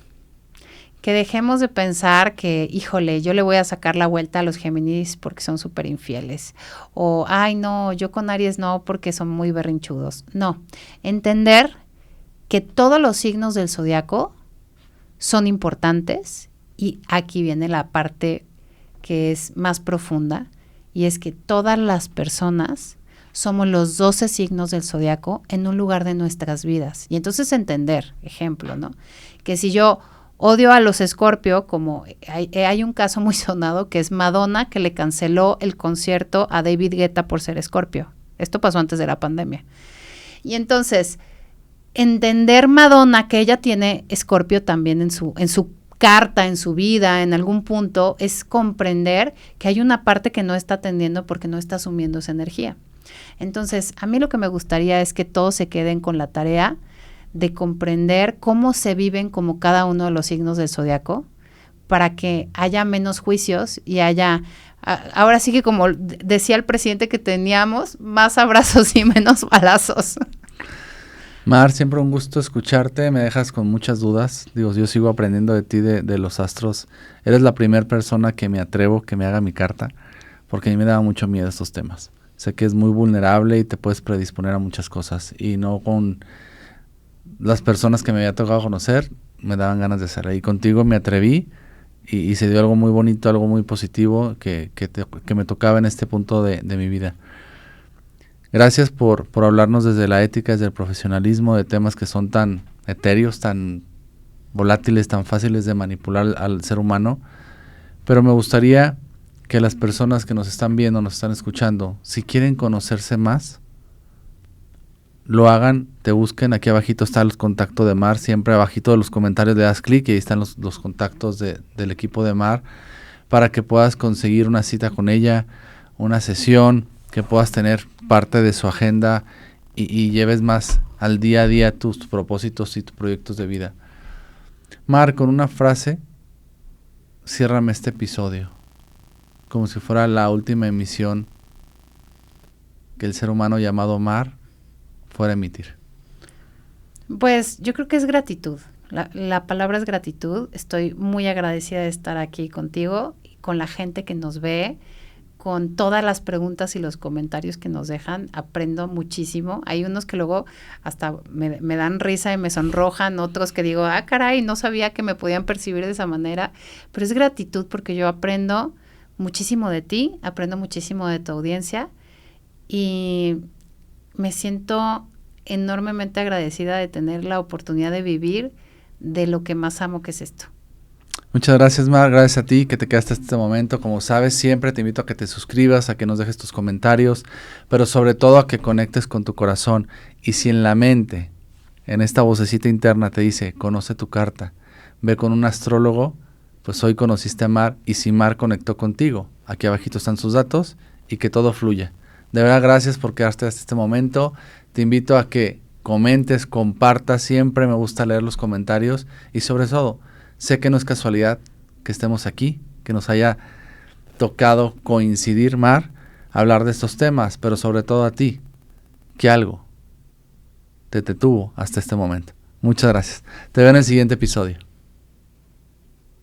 Que dejemos de pensar que, híjole, yo le voy a sacar la vuelta a los Géminis porque son súper infieles. O, ay, no, yo con Aries no porque son muy berrinchudos. No, entender que todos los signos del zodiaco son importantes y aquí viene la parte que es más profunda y es que todas las personas somos los 12 signos del zodiaco en un lugar de nuestras vidas. Y entonces entender, ejemplo, ¿no? Que si yo odio a los Escorpio, como hay un caso muy sonado que es Madonna, que le canceló el concierto a David Guetta por ser Escorpio. Esto pasó antes de la pandemia. Y entonces, entender Madonna, que ella tiene Escorpio también en su carta, en su vida, en algún punto, es comprender que hay una parte que no está atendiendo porque no está asumiendo esa energía. Entonces, a mí lo que me gustaría es que todos se queden con la tarea de comprender cómo se viven como cada uno de los signos del zodiaco para que haya menos juicios y haya, ahora sí que como decía el presidente que teníamos, más abrazos y menos balazos. Mar, siempre un gusto escucharte, me dejas con muchas dudas. Digo, yo sigo aprendiendo de ti, de los astros. Eres la primera persona que me atrevo que me haga mi carta, porque a mí me daba mucho miedo estos temas. Sé que es muy vulnerable y te puedes predisponer a muchas cosas, y no con las personas que me había tocado conocer, me daban ganas de hacerlo. Y contigo me atreví y se dio algo muy bonito, algo muy positivo que me tocaba en este punto de mi vida. Gracias por hablarnos desde la ética, desde el profesionalismo, de temas que son tan etéreos, tan volátiles, tan fáciles de manipular al ser humano. Pero me gustaría que las personas que nos están viendo, nos están escuchando, si quieren conocerse más, lo hagan, te busquen. Aquí abajito está el contacto de Mar, siempre abajito de los comentarios le das clic y ahí están los contactos del equipo de Mar para que puedas conseguir una cita con ella, una sesión, que puedas tener parte de su agenda y lleves más al día a día tus propósitos y tus proyectos de vida. Mar, con una frase, ciérrame este episodio, como si fuera la última emisión que el ser humano llamado Mar fuera a emitir. Pues yo creo que es gratitud. La palabra es gratitud. Estoy muy agradecida de estar aquí contigo, con la gente que nos ve, con todas las preguntas y los comentarios que nos dejan. Aprendo muchísimo. Hay unos que luego hasta me dan risa y me sonrojan, otros que digo, caray, no sabía que me podían percibir de esa manera. Pero es gratitud porque yo aprendo muchísimo de ti, aprendo muchísimo de tu audiencia y me siento enormemente agradecida de tener la oportunidad de vivir de lo que más amo, que es esto. Muchas gracias, Mar, gracias a ti que te quedaste hasta este momento. Como sabes, siempre te invito a que te suscribas, a que nos dejes tus comentarios, pero sobre todo a que conectes con tu corazón. Y si en la mente, en esta vocecita interna te dice, conoce tu carta, ve con un astrólogo, pues hoy conociste a Mar, y si Mar conectó contigo, aquí abajito están sus datos, y que todo fluya. De verdad, gracias por quedarte hasta este momento. Te invito a que comentes, compartas, siempre me gusta leer los comentarios, y sobre todo, sé que no es casualidad que estemos aquí, que nos haya tocado coincidir, Mar, hablar de estos temas, pero sobre todo a ti, que algo te detuvo hasta este momento. Muchas gracias. Te veo en el siguiente episodio.